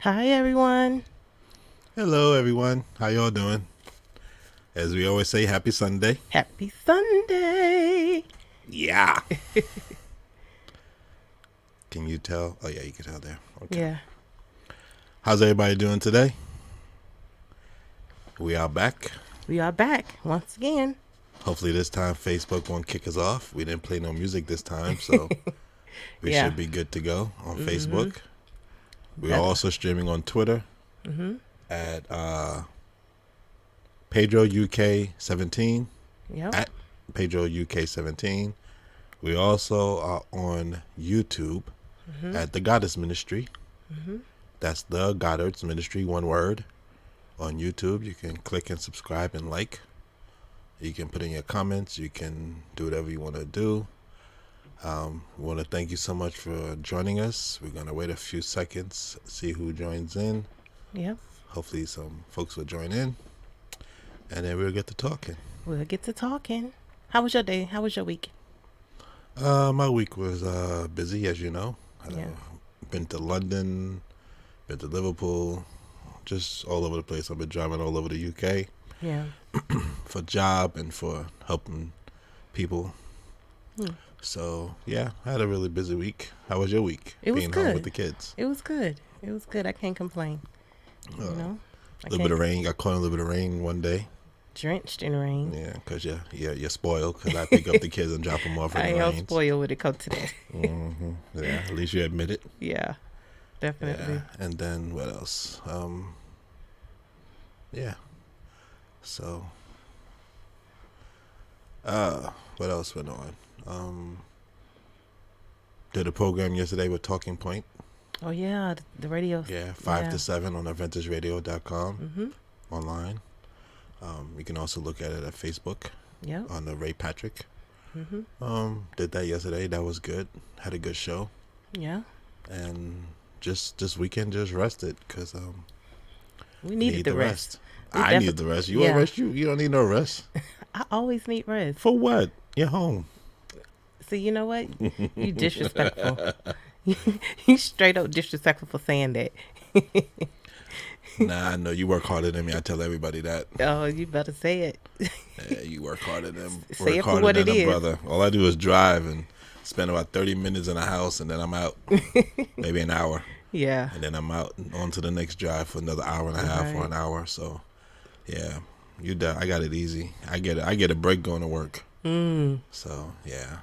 Hi, everyone. Hello, everyone. How y'all doing? As we always say, happy Sunday. Happy Sunday. Yeah. Can you tell? Oh, yeah, you can tell there. Okay. Yeah. How's everybody doing today? We are back. We are back once again. Hopefully this time Facebook won't kick us off. We didn't play no music this time, so we Yeah. should be good to go on Facebook. We are That- also streaming on Twitter at Pedro UK 17. Yep. At Pedro UK 17. We also are on YouTube at the Goddess Ministry. That's the Goddard's Ministry, one word. On YouTube, you can click and subscribe and like. You can put in your comments. You can do whatever you want to do. We want to thank you so much for joining us. We're going to wait a few seconds, see who joins in. Yep. Hopefully some folks will join in. And then we'll get to talking. We'll get to talking. How was your day? How was your week? My week was busy, as you know. Yeah. Been to London, been to Liverpool, just all over the place. I've been driving all over the UK Yeah. for job and for helping people. So, yeah, I had a really busy week. How was your week? It was Being good. home with the kids. It was good. It was good. I can't complain. You know? A little bit of rain. Got caught in a little bit of rain one day. Drenched in rain. Yeah, because you're spoiled because I pick up the kids and drop them off in I the am rain. spoiled when it comes to that. Yeah, at least you admit it. Yeah. Definitely. Yeah. And then what else? Yeah. So, what else went on? Did a program yesterday with Talking Point. Oh, yeah. The radio. Yeah, 5 to 7 on AdventureRadio.com online. You can also look at it at Facebook Yep. on the Ray Patrick. Did that yesterday. That was good. Had a good show. Yeah. And just this weekend just rested because We needed need the rest. We I need the rest. You want yeah. rest? You don't need no rest. I always need rest. For what? You're home. See, you know what? You disrespectful. You straight up disrespectful for saying that. Nah, I know you work harder than me. I tell everybody that. Oh, you better say it. Yeah, you work harder than Say it for harder what than it a is. brother. All I do is drive and spend about 30 minutes in the house, and then I'm out. Maybe an hour, Yeah. and then I'm out on to the next drive for another hour and a half or Right. an hour. So, yeah, I got it easy. I get a break going to work. So yeah.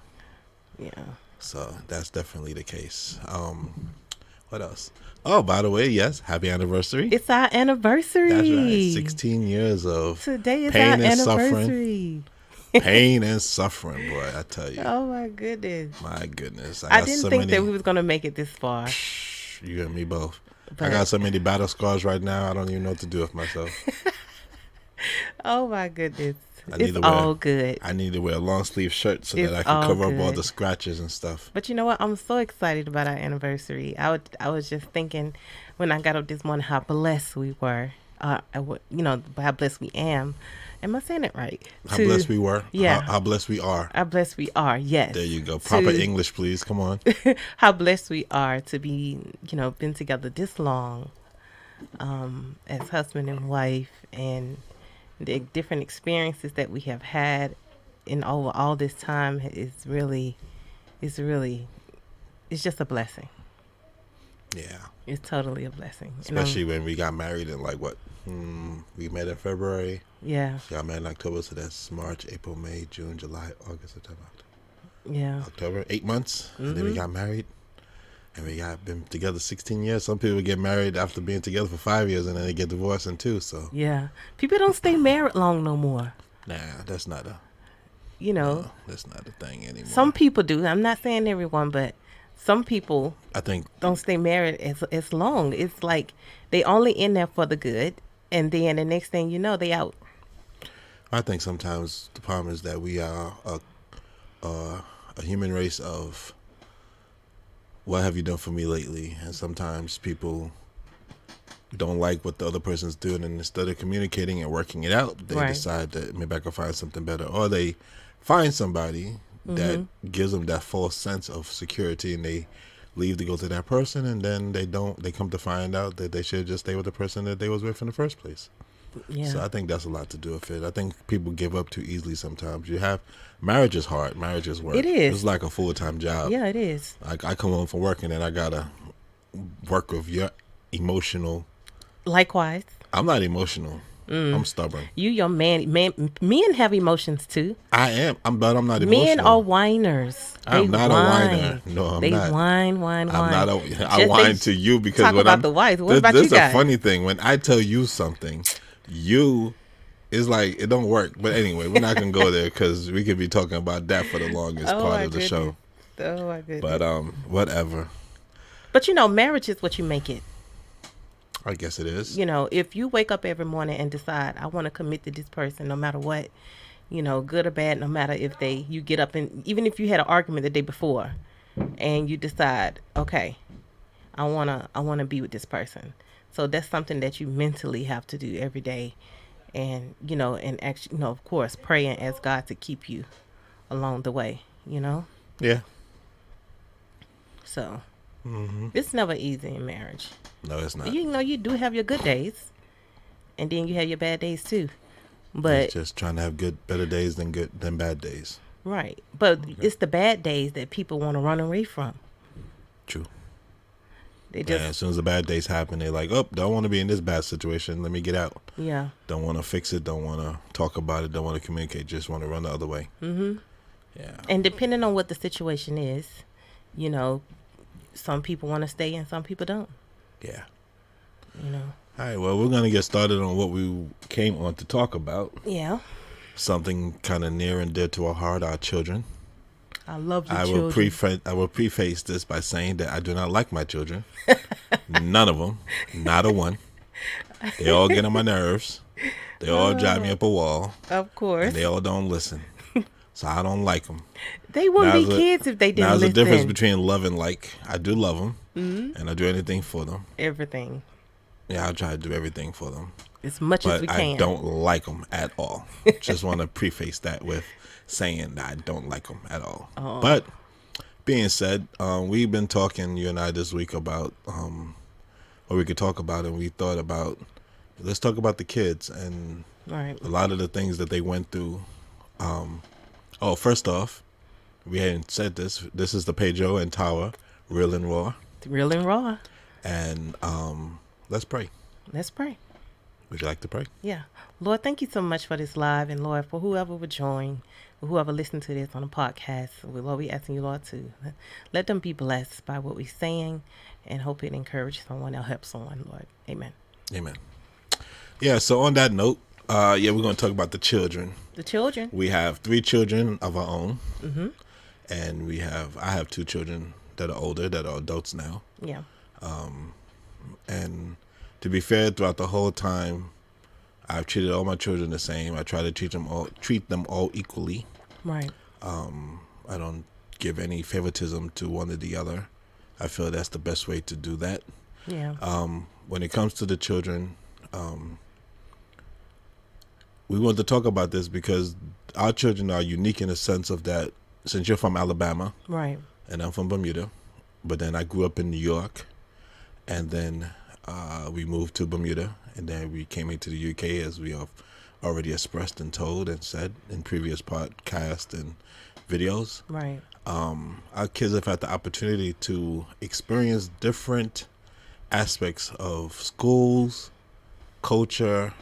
Yeah. So that's definitely the case. What else? Oh, by the way, yes, happy anniversary. It's our anniversary. That's right. 16 years of Today is pain our and suffering. anniversary. Pain and suffering, boy, I tell you. Oh my goodness. My goodness. I got didn't so think many, that we was gonna make it this far. you and me both. I But- got so many battle scars right now, I don't even know what to do with myself. Oh my goodness. I need It's to wear- all good. I need to wear a long sleeve shirt so It's that I can all cover up all good. the scratches and stuff. But you know what? I'm so excited about our anniversary. I was just thinking when I got up this morning how blessed we were. How blessed we am. Am I saying it right? How blessed we were. Yeah. How blessed we are. How blessed we are. Yes. There you go. Proper To- English, please. Come on. How blessed we are to be, been together this long, as husband and wife, and the different experiences that we have had in over all this time is really, it's just a blessing. Yeah. It's totally a blessing. And I'm- Especially when we got married in we met in February. yeah, Got married in October, so that's March, April, May, June, July, August, September, yeah, October. 8 months. And then we got married. And we got been together 16 years. Some people get married after being together for 5 years and then they get divorced in 2. So, yeah. People don't stay married long no more. nah, that's not a that's not a thing anymore. Some people do. I'm not saying everyone, but some people I think don't stay married as long. It's like they only in there for the good, and then the next thing you know, they out. sometimes the problem is that we are a human race of what have you done for me lately? And sometimes people don't like what the other person's doing, and instead of communicating and working it out, they Right. decide that maybe I can find something better, or they find somebody that gives them that false sense of security, and they leave to go to that person, and then they come to find out that they should just stay with the person that they was with in the first place. Yeah. So I think that's a lot to do with it. I think people give up too easily sometimes. Marriage is hard. Marriage is work. It is. It's like a full-time job. Yeah, it is. I come home from work and then I gotta work with your emotional. Likewise. I'm not emotional. I'm stubborn. Your men have emotions too. I am. But I'm not emotional. Men are whiners. I'm not a whiner. No, I'm they not. They whine. I'm not I whine to you because talk when about I'm the wife. What about this you guys? is a funny thing. When I tell you something, it's like it don't work. But anyway, we're not gonna go there because we could be talking about that for the longest part of the show. Oh my goodness. But whatever. But marriage is what you make it. I guess it is. If you wake up every morning and decide I want to commit to this person, no matter what, good or bad, no matter if you get up and even if you had an argument the day before, and you decide, okay, I wanna be with this person. So that's something that you mentally have to do every day, and and actually, of course, pray and ask God to keep you along the way. Yeah. So it's never easy in marriage. No, it's not. You do have your good days, and then you have your bad days too. But it's just trying to have better days than bad days. Right, but it's the bad days that people want to run away from. True. They just as soon as the bad days happen, they're like, "Oh, don't want to be in this bad situation. Let me get out." Yeah. Don't want to fix it. Don't want to talk about it. Don't want to communicate. Just want to run the other way. Mm-hmm. Yeah. And depending on what the situation is, some people want to stay and some people don't. Yeah. All right, well, we're going to get started on what we came on to talk about. Yeah. Something kind of near and dear to our heart, our children. I love your children. I will preface this by saying that I do not like my children. None of them. Not a one. They all get on my nerves. They all drive me up a wall. Of course. And they all don't listen. So I don't like them. They wouldn't be kids if they didn't listen. There's a difference between love and like. I do love them. Mm-hmm. And I do anything for them. Everything. Yeah, I'll try to do everything for them. As much as we can. I don't like them at all. Just want to preface that with saying that I don't like them at all. Oh. But being said, we've been talking, you and I, this week about what we could talk about, and we thought about, let's talk about the kids and right. A lot of the things that they went through. First off, we hadn't said this. This is the Pedro and Tower, Real and Raw. Real and Raw. And let's pray. Let's pray. Would you like to pray? Yeah. Lord, thank you so much for this live, and Lord, for whoever would join, or whoever listened to this on a podcast. Lord, we asking you, Lord, to let them be blessed by what we're saying, and hope it encourages someone or helps someone, Lord. Amen. Amen. Yeah, so on that note, we're going to talk about the children. The children. We have 3 children of our own. Mm-hmm. And I have 2 children that are older, that are adults now. Yeah. And to be fair, throughout the whole time, I've treated all my children the same. I try to treat them all equally. Right. I don't give any favoritism to one or the other. I feel that's the best way to do that. Yeah. When it comes to the children, we want to talk about this because our children are unique in the sense of that, since you're from Alabama, right, and I'm from Bermuda, but then I grew up in New York, and then we moved to Bermuda, and then we came into the UK, as we have already expressed and told and said in previous podcasts and videos. Right. Our kids have had the opportunity to experience different aspects of schools, culture,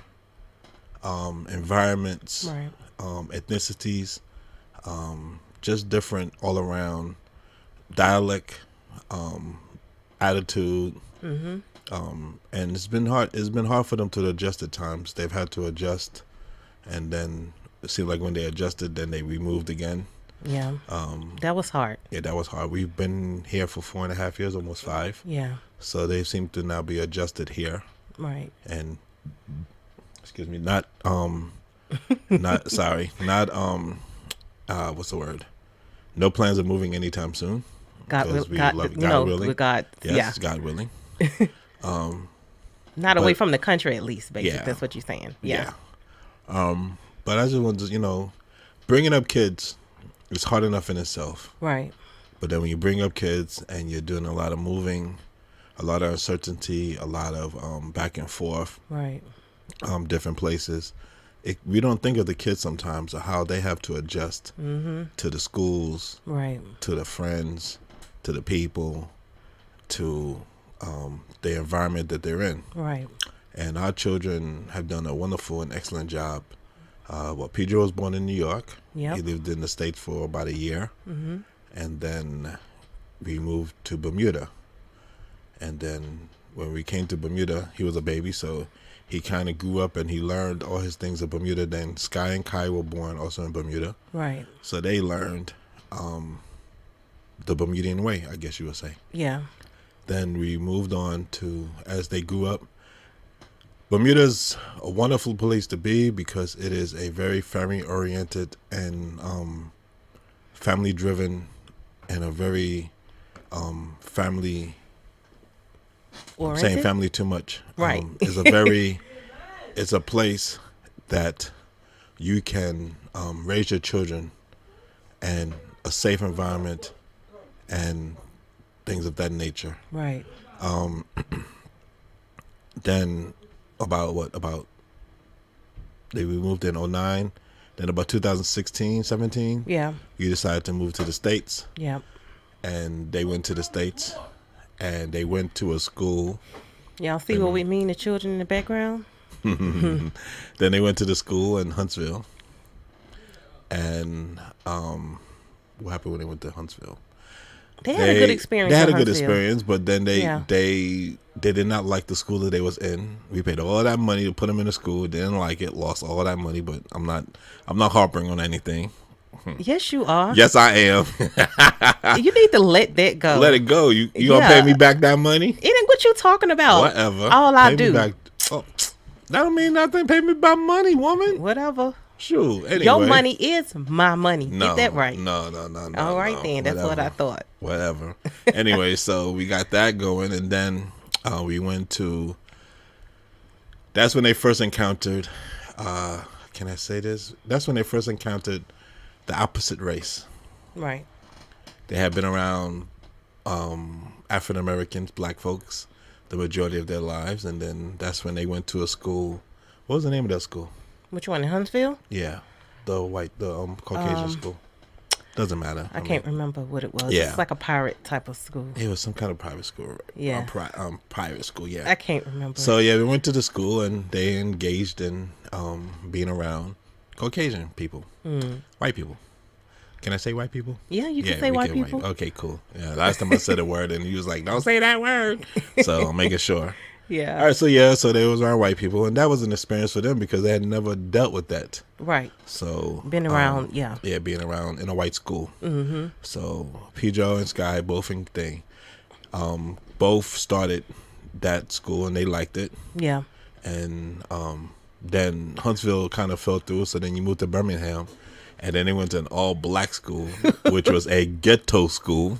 environments, right, ethnicities, just different all around dialect, attitude. Mm-hmm. And it's been hard. It's been hard for them to adjust at times. They've had to adjust, and then it seemed like when they adjusted, then they removed again. Yeah. That was hard. Yeah, that was hard. We've been here for 4.5 years, almost 5. Yeah. So they seem to now be adjusted here. Right. And excuse me, not what's the word? No plans of moving anytime soon. God willing. God. Yes, yeah. God willing. Not away from the country, at least. Basically, yeah. That's what you're saying. Yeah. But I just want to, bringing up kids is hard enough in itself. Right. But then when you bring up kids and you're doing a lot of moving, a lot of uncertainty, a lot of back and forth, Right. different places, we don't think of the kids sometimes or how they have to adjust to the schools, Right. to the friends, to the people, to the environment that they're in. Right. And our children have done a wonderful and excellent job. Pedro was born in New York. Yep. He lived in the States for about a year. And then we moved to Bermuda. And then when we came to Bermuda, he was a baby, so he kind of grew up and he learned all his things in Bermuda. Then Sky and Kai were born also in Bermuda. Right. So they learned the Bermudian way, I guess you would say. Yeah. Then we moved on to, as they grew up, Bermuda's a wonderful place to be because it is a very family-oriented and family-driven and a very family. I'm saying Oriented? family too much. Right. It's a place that you can raise your children in a safe environment and things of that nature. Right. Then we moved in 2009. Then about 2016, 17, Yeah. we decided to move to the States. Yeah. And they went to the States and they went to a school. Y'all see what we mean, the children in the background? Then they went to the school in Huntsville. And what happened when they went to Huntsville? They had a good experience. They had in a good Huntsville. experience, but then Yeah. they did not like the school that they was in. We paid all that money to put them in the school. Didn't like it. Lost all that money. But I'm not harping on anything. Yes, you are. Yes, I am. You need to let that go. Let it go. You gonna pay me back that money? It ain't what you talking about. Whatever. All I Pay me do. back. Oh, that don't mean nothing. Pay me back money, woman. Whatever. Shoot. Anyway. Your money is my money. No, Get that right. No. All right, no. then. That's what I thought. Whatever. Anyway, so we got that going, and then we went to. That's when they first encountered. Can I say this? That's when they first encountered the opposite race. Right. They had been around African Americans, black folks, the majority of their lives, and then that's when they went to a school. What was the name of that school? Which one, in Huntsville? Yeah, the Caucasian school. Doesn't matter. I can't remember what it was. Yeah. It's like a pirate type of school. It was some kind of private school. Yeah. Private school. Yeah. I can't remember. So yeah, we went to the school and they engaged in being around Caucasian people, white people. Can I say white people? Yeah, you can Yeah, say we white can people. Okay, cool. Yeah, last time I said a word and he was like, "Don't say that word." So I'm making sure. Yeah. All right, so they was around white people, and that was an experience for them because they had never dealt with that. Right. So Been around, yeah. being around in a white school. Mm-hmm. So Pedro and Sky both in thing, both started that school and they liked it, Yeah. and then Huntsville kind of fell through. So then you moved to Birmingham, and then they went to an all black school, which was a ghetto school.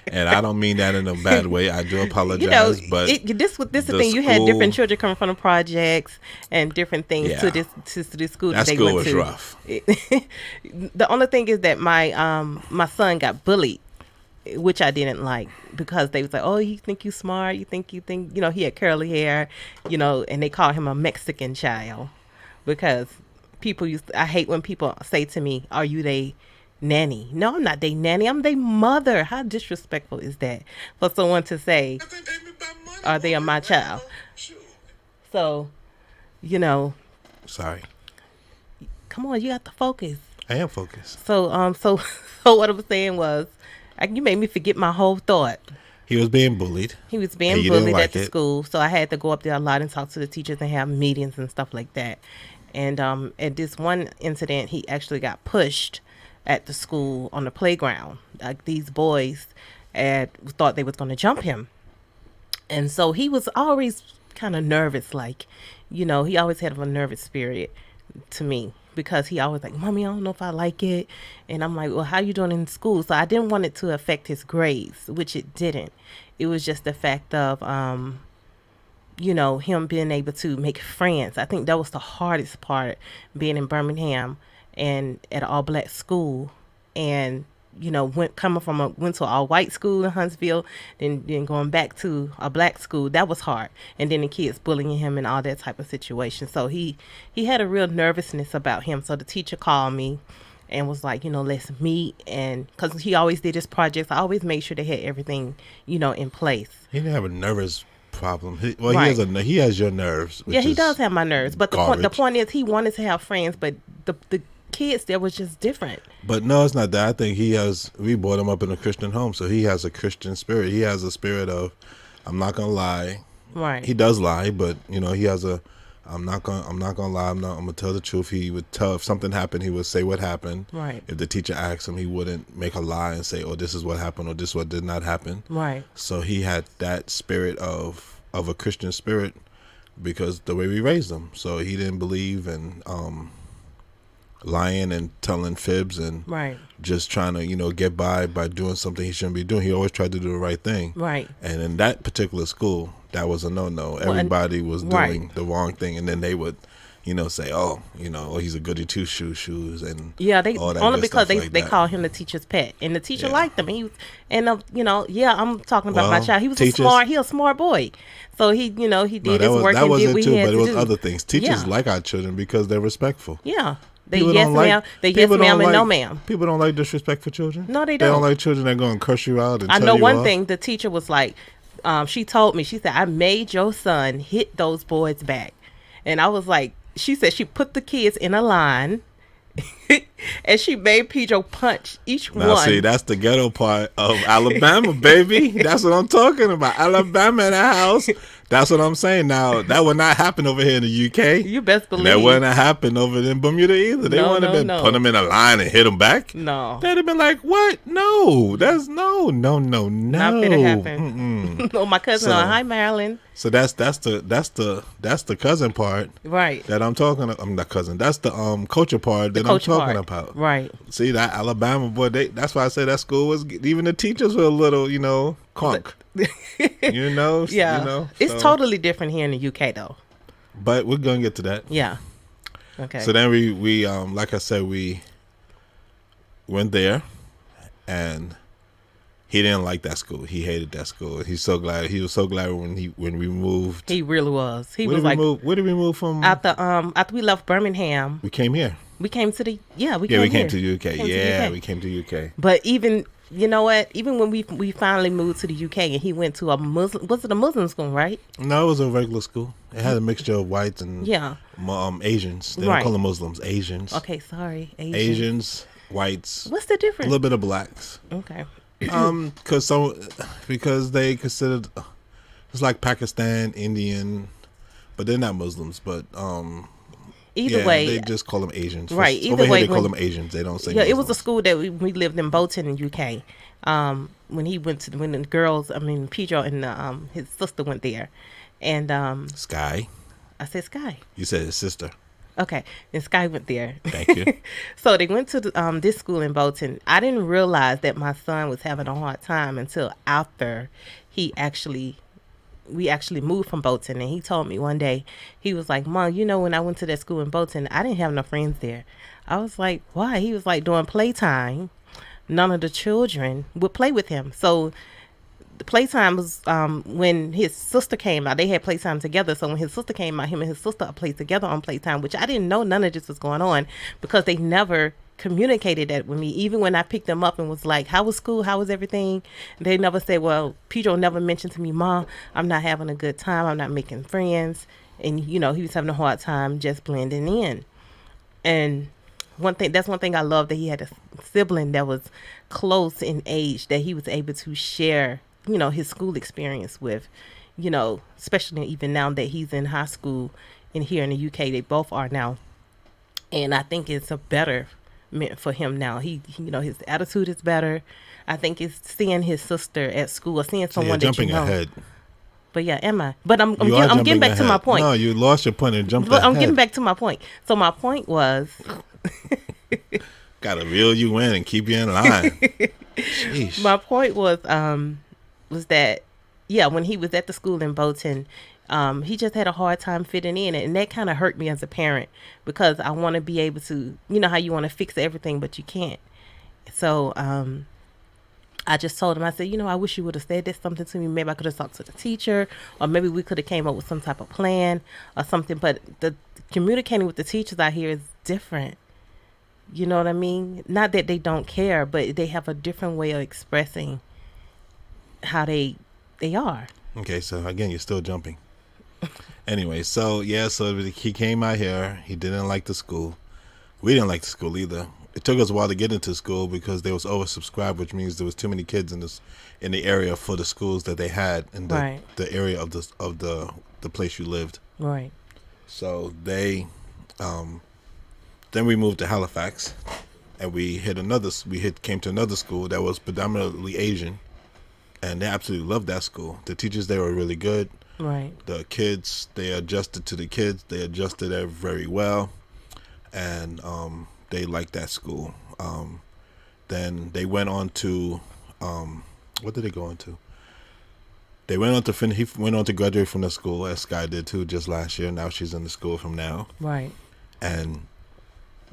And I don't mean that in a bad way. I do apologize, but this is the the thing. You had school- different children coming from the projects and different things Yeah. to this school that they school went was to. rough. The only thing is that my son got bullied, which I didn't like because they was like, "Oh, you think you smart? You think he had curly hair, and they call him a Mexican child because I hate when people say to me, "Are you they nanny?" No, I'm not they nanny. I'm they mother. How disrespectful is that for someone to say, "Are they my child?" So, Sorry, come on, you got to focus. I am focused. So so what I was saying was, you made me forget my whole thought. He was being bullied. He was And being you didn't bullied like at the it. school, so I had to go up there a lot and talk to the teachers and have meetings and stuff like that. And at this one incident, he actually got pushed at the school on the playground. Like these boys thought they was going to jump him, and so he was always kind of nervous. Like, he always had a nervous spirit to me because he always like, "Mommy, I don't know if I like it," and I'm like, "Well, how you doing in school?" So I didn't want it to affect his grades, which it didn't. It was just the fact of him being able to make friends. I think that was the hardest part, being in Birmingham and at an all black school and went to a white school in Huntsville, then going back to a black school, that was hard. And then the kids bullying him and all that type of situation. So he had a real nervousness about him. So the teacher called me and was like, let's meet. And because he always did his projects, I always made sure they had everything, in place. He didn't have a nervous problem. Right. He has your nerves. Yeah, he does have my nerves. But the garbage. point is, he wanted to have friends, but the kids there was just different. But no, it's not that. I think we brought him up in a Christian home, so he has a Christian spirit. He has a spirit of, I'm not gonna lie. Right. He does lie, but he has a, I'm not gonna lie. I'm gonna tell the truth. He would tell, if something happened, he would say what happened. Right. If the teacher asked him, he wouldn't make a lie and say, oh, this is what happened, or this is what did not happen. Right. So he had that spirit of a Christian spirit because the way we raised him. So he didn't believe in lying and telling fibs and Right. just trying to get by doing something he shouldn't be doing. He always tried to do the right thing. Right. And in that particular school, that was a no. Everybody was doing the wrong thing, and then they would say, oh, he's a goody two shoes and yeah, they all that only good because stuff they like they that. call him the teacher's pet, and the teacher Yeah. liked him. I'm talking about my Well, child. He was teachers- a smart boy, so he did No, his that work that and was did it what too, he had but to it was do. other things. Teachers Yeah. like our children because they're respectful. Yeah, they People yes don't like- ma'am, they yes people don't ma'am and no like- ma'am. People don't like disrespectful children. No, they They don't don't. like children that go and curse you out and I tell know you one off. thing. The teacher was like, she told me, she said, I made your son hit those boys back. And I was like, she said she put the kids in a line and she made Pedro punch each Now, one. see, that's the ghetto part of Alabama, baby. That's what I'm talking about. Alabama in the house. That's what I'm saying. Now, that would not happen over here in the UK. You best And believe. that wouldn't have happened over in Bermuda either. They No, wouldn't have no, been no. put them in a line and hit them back. No. They'd have been like, what? No, that's no. Not gonna happen. Mm-mm. No, my cousin. So- Hi, Marilyn. So that's the cousin part Right. that I'm talking. I'm not cousin. That's the culture part that I'm Culture talking part. about. Right. See, that Alabama boy, that's why I said that school was, even the teachers were a little, conk. Yeah. It's so- totally different here in the UK, though. But we're gonna get to that. Yeah. Okay. So then we like I said, we went there, and he didn't like that school. He hated that school. He was so glad when we moved. he really was. He Where was did like we move? Where did we move from? after we left Birmingham, We came here. we came to the we Yeah, came we came here. to the UK. Came to the Yeah, UK. we came to UK. But even even when we finally moved to the UK and he went to a Muslim, was it a Muslim school, right? No, it was a regular school. It had a mixture of whites and Yeah. Asians. They Right. don't call them Muslims. Asians. Okay, sorry. Asians, whites, What's the a difference? little bit of blacks. Okay. Because they considered it's like Pakistan, Indian, but they're not Muslims. But Either yeah, way, they just call them Asians. Right, Over either here way, they call when- them Asians. They don't say. yeah, it was a Muslims. school that we lived in Bolton in UK. When he went to when the girls, Pedro and his sister went there, and Sky. I said Sky. You said his sister. Okay, and Sky went there. Thank you. So they went to this school in Bolton. I didn't realize that my son was having a hard time until after we actually moved from Bolton. And he told me one day, he was like, Mom, when I went to that school in Bolton, I didn't have no friends there. I was like, why? He was like, during playtime, none of the children would play with him. So the playtime was when his sister came out. They had playtime together. So when his sister came out, him and his sister played together on playtime, which I didn't know none of this was going on because they never communicated that with me. Even when I picked them up and was like, how was school? How was everything? They never said, well, Pedro never mentioned to me, Mom, I'm not having a good time. I'm not making friends. And, he was having a hard time just blending in. And that's one thing I love, that he had a sibling that was close in age, that he was able to share his school experience with, especially even now that he's in high school and here in the UK, they both are now. And I think it's a better meant for him now. He his attitude is better. I think it's seeing his sister at school or seeing someone that jumping you know. ahead. But yeah, am I? But I'm You are getting jumping back to my ahead. point. No, you lost your point and jumped But ahead. I'm getting back to my point. So my point was, Gotta reel you in and keep you in line. Sheesh. my point was that when he was at the school in Bolton, he just had a hard time fitting in, and that kind of hurt me as a parent because I want to be able to, how you want to fix everything, but you can't. So I just told him, I said, I wish you would have said this something to me. Maybe I could have talked to the teacher, or maybe we could have came up with some type of plan or something. But the communicating with the teachers out here is different. You know what I mean? Not that they don't care, but they have a different way of expressing how they are. Okay, so again, you're still jumping. Anyway, so he came out here. He didn't like the school. We didn't like the school either. It took us a while to get into school because they was oversubscribed, which means there was too many kids in the area for the schools that they had in the area of the place you lived. Right. So they then we moved to Halifax, and came to another school that was predominantly Asian, and they absolutely loved that school. The teachers there were really good. Right. The kids, they adjusted to the kids. They adjusted there very well, and they liked that school. Then they went on to what did they go on to? They went on to he went on to graduate from the school, as Sky did too, just last year. Now she's in the school from now. Right. And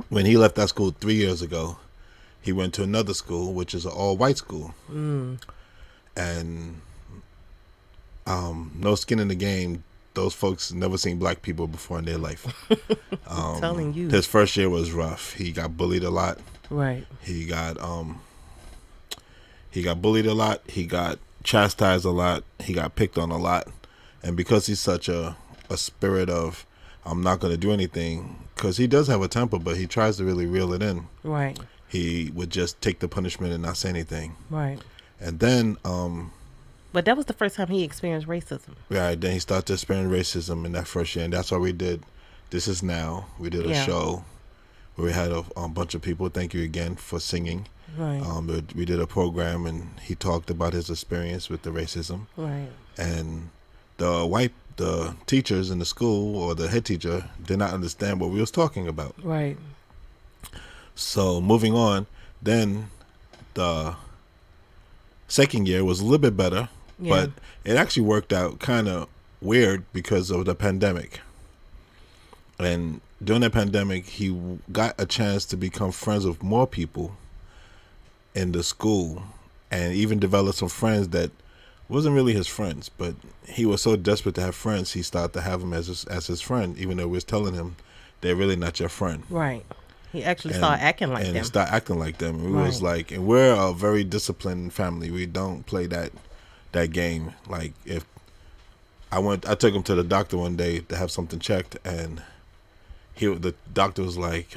when he left that school 3 years ago, he went to another school, which is an all-white school. And no skin in the game. Those folks never seen black people before in their life. I'm telling you. His first year was rough. He got bullied a lot. Right. He got bullied a lot. He got chastised a lot. He got picked on a lot. And because he's such a spirit of, I'm not going to do anything, because he does have a temper, but he tries to really reel it in. Right. He would just take the punishment and not say anything. Right. And then but that was the first time he experienced racism. Right. Then he started to experience racism in that first year, and that's why we did This Is Now. We did a show where we had a bunch of people. Thank you again for singing. Right. We did a program, and he talked about his experience with the racism. Right. And the teachers in the school, or the head teacher, did not understand what we was talking about. Right. So moving on, then the second year was a little bit better, but it actually worked out kind of weird because of the pandemic. And during the pandemic, he got a chance to become friends with more people in the school, and even developed some friends that wasn't really his friends, but he was so desperate to have friends, he started to have them as his friend, even though we was telling him they're really not your friend. Right. He actually started acting like them. And started acting like them. And we was like, and we're a very disciplined family. We don't play that game. Like, if I took him to the doctor one day to have something checked, and the doctor was like,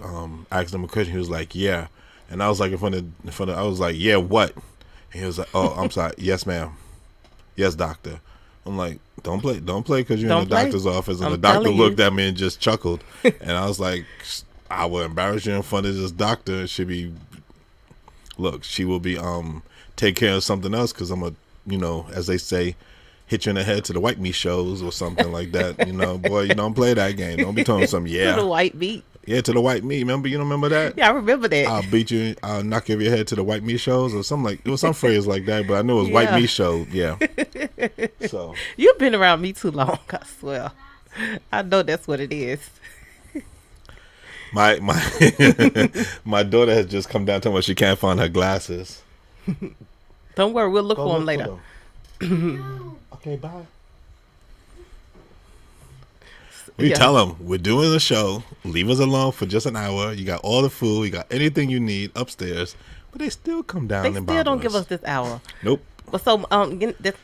asked him a question. He was like, yeah. And I was like, I was like, yeah, what? And he was like, oh, I'm sorry. Yes, ma'am. Yes, doctor. I'm like, don't play because you're in the doctor's office. And the doctor looked at me and just chuckled. And I was like, I will embarrass you in front of this doctor. She will be take care of something else, because I'm as they say, hit you in the head to the white meat shows or something like that. Boy, you don't play that game. Don't be telling something. Yeah, to the white meat. Yeah, to the white meat. Remember? You don't remember that? Yeah, I remember that. I'll beat you. I'll knock your head to the white meat shows, or something it was some phrase like that. But I knew it was white meat show. Yeah. So you've been around me too long, I swear. I know that's what it is. My my daughter has just come down to me. She can't find her glasses. Don't worry, we'll look for them later. Okay, bye. We tell them we're doing the show. Leave us alone for just an hour. You got all the food. You got anything you need upstairs. But they still come down and bother us. They still don't give us this hour. Nope. But so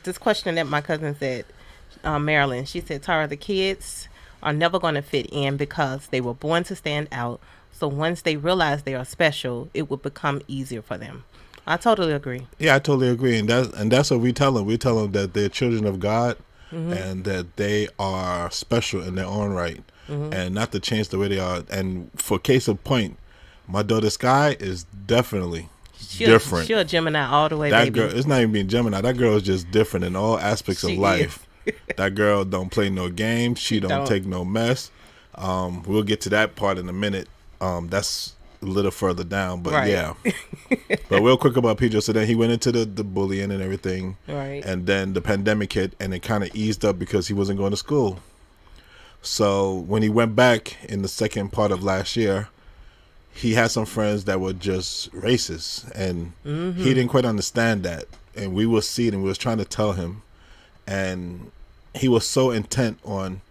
this question that my cousin said, Marilyn, she said, Tara, the kids are never going to fit in because they were born to stand out. So once they realize they are special, it will become easier for them. I totally agree. Yeah, I totally agree. And that's what we tell them. We tell them that they're children of God. Mm-hmm. And that they are special in their own right, and not to change the way they are. And for case of point, my daughter Sky is definitely different. She's a Gemini all the way, that baby. Girl, it's not even being Gemini. That girl is just different in all aspects of life. That girl don't play no games. She don't take no mess. We'll get to that part in a minute. That's a little further down, but yeah. But real quick about Pedro. So then he went into the bullying and everything, right? And then the pandemic hit, and it kind of eased up because he wasn't going to school. So when he went back in the second part of last year, he had some friends that were just racist, and Mm-hmm. he didn't quite understand that. And we will see it, and we was trying to tell him, and he was so intent on.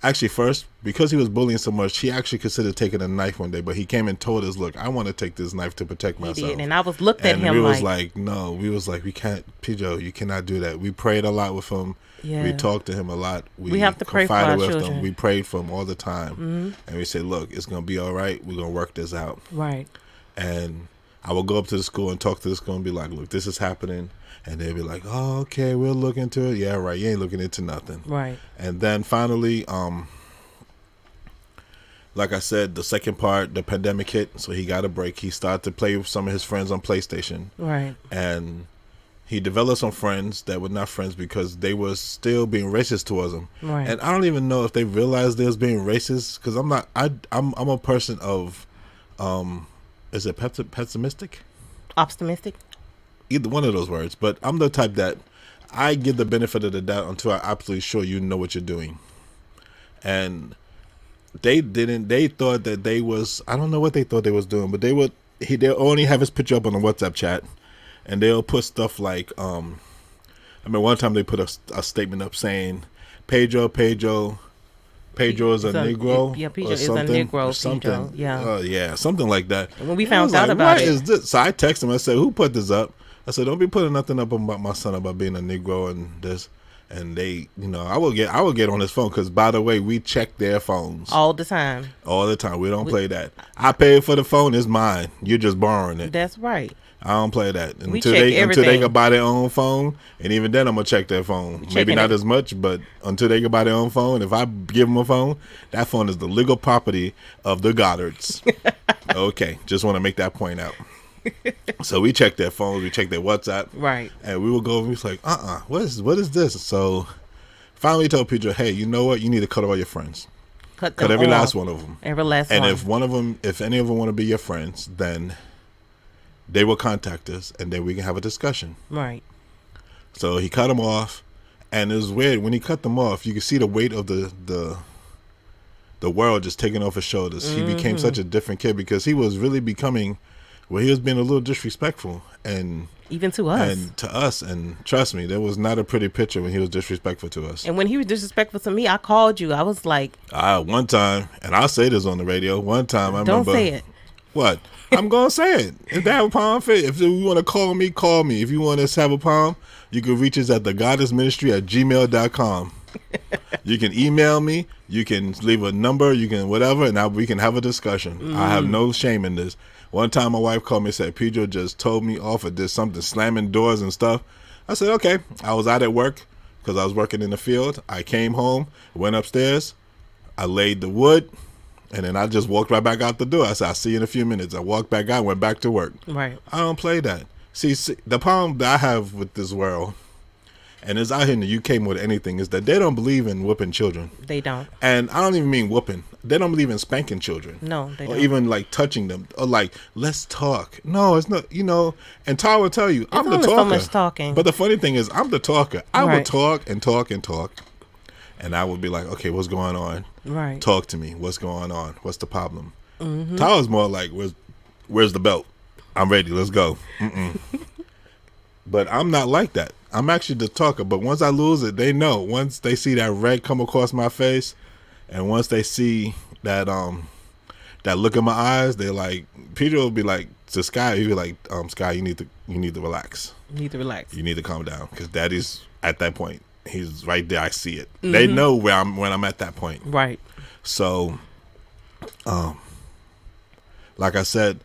Actually, first, because he was bullying so much, he actually considered taking a knife one day. But he came and told us, "Look, I want to take this knife to protect He myself." did, and I was looked at And him we was like, no. We was like, we can't, Pijo, you cannot do that. We prayed a lot with him. yeah, We talked to him a lot. We have to pray for confided our with children. him. We prayed for him all the time. Mm-hmm. And we said, look, it's going to be all right. We're going to work this out. Right. And I would go up to the school and talk to the school and be like, look, this is happening. And they'd be like, oh, okay, we'll look into it. Yeah, right. You ain't looking into nothing. Right. And then finally, like I said, the second part, the pandemic hit, so he got a break. He started to play with some of his friends on PlayStation. Right. And he developed some friends that were not friends because they were still being racist towards him. Right. And I don't even know if they realized they was being racist, because I'm not. I'm a person of, is it pessimistic? Optimistic. Either one of those words. But I'm the type that I give the benefit of the doubt until I'm absolutely sure you know what you're doing. And they didn't. They thought that they was. I don't know what they thought they was doing, but they would. They'll only have his picture up on the WhatsApp chat, and they'll put stuff like. I mean, one time they put a statement up saying, Pedro is a Negro. Yeah, Pedro or is a something, Negro. or something. Pedro, yeah. Yeah, something like that. And when we And I found was out like, about what it, is this? So I texted him. I said, "Who put this up?" I said, "Don't be putting nothing up about my son about being a Negro and this." And they, I will get on his phone, because, by the way, we check their phones all the time. all the time. We don't play that. I paid for the phone. It's mine. You're just borrowing it. That's right. I don't play that We until check they everything. can buy their own phone, and even then I'm gonna check their phone. Maybe checking not it. as much, but until they can buy their own phone. If I give them a phone, that phone is the legal property of the Goddards. Okay, just want to make that point out. So we check their phones, we check their WhatsApp, Right. and we will go. And we was like, what is this? So finally, we told Pedro, hey, you know what? You need to cut all your friends. Cut Cut them every off. last one of them. Every last And one. if any of them want to be your friends, then they will contact us, and then we can have a discussion. Right. So he cut them off, and it was weird. When he cut them off, you could see the weight of the world just taking off his shoulders. Mm-hmm. He became such a different kid, because he was really becoming, well, he was being a little disrespectful, and Even to us. and to us. And trust me, there was not a pretty picture when he was disrespectful to us. And when he was disrespectful to me, I called you. I was like, One time, and I'll say this on the radio, one time I don't remember. say it. What? I'm going to say it. If they have a problem, if you want to call me, call me. If you want us to have a problem, you can reach us at thegoddessministry@gmail.com. You can email me. You can leave a number. You can whatever, and we can have a discussion. I have no shame in this. One time my wife called me and said, Pedro just told me off at this something, slamming doors and stuff. I said, okay. I was out at work because I was working in the field. I came home, went upstairs. I laid the wood. And then I just walked right back out the door. I said, I'll see you in a few minutes. I walked back out, went back to work. Right. I don't play that. See, the problem that I have with this world, and it's out here in the UK more than anything, is that they don't believe in whooping children. They don't. And I don't even mean whooping. They don't believe in spanking children. No, they or don't. even like touching them. Or like, let's talk. No, it's not, and Ty will tell you, I'm the only talker. so much talking. But the funny thing is, I'm the talker. I would Right. talk and talk and talk. And I would be like, okay, what's going on? Right. Talk to me. What's going on? What's the problem? Mm-hmm. Tyler's more like, where's the belt? I'm ready. Let's go. But I'm not like that. I'm actually the talker. But once I lose it, they know. Once they see that red come across my face, and once they see that look in my eyes, they're like, Peter will be like to Sky. He'll be like, Sky, you need to relax. You need to relax. You need to calm down, because Daddy's at that point. He's right there. I see it. They know when I'm at that point. Right. So, like I said,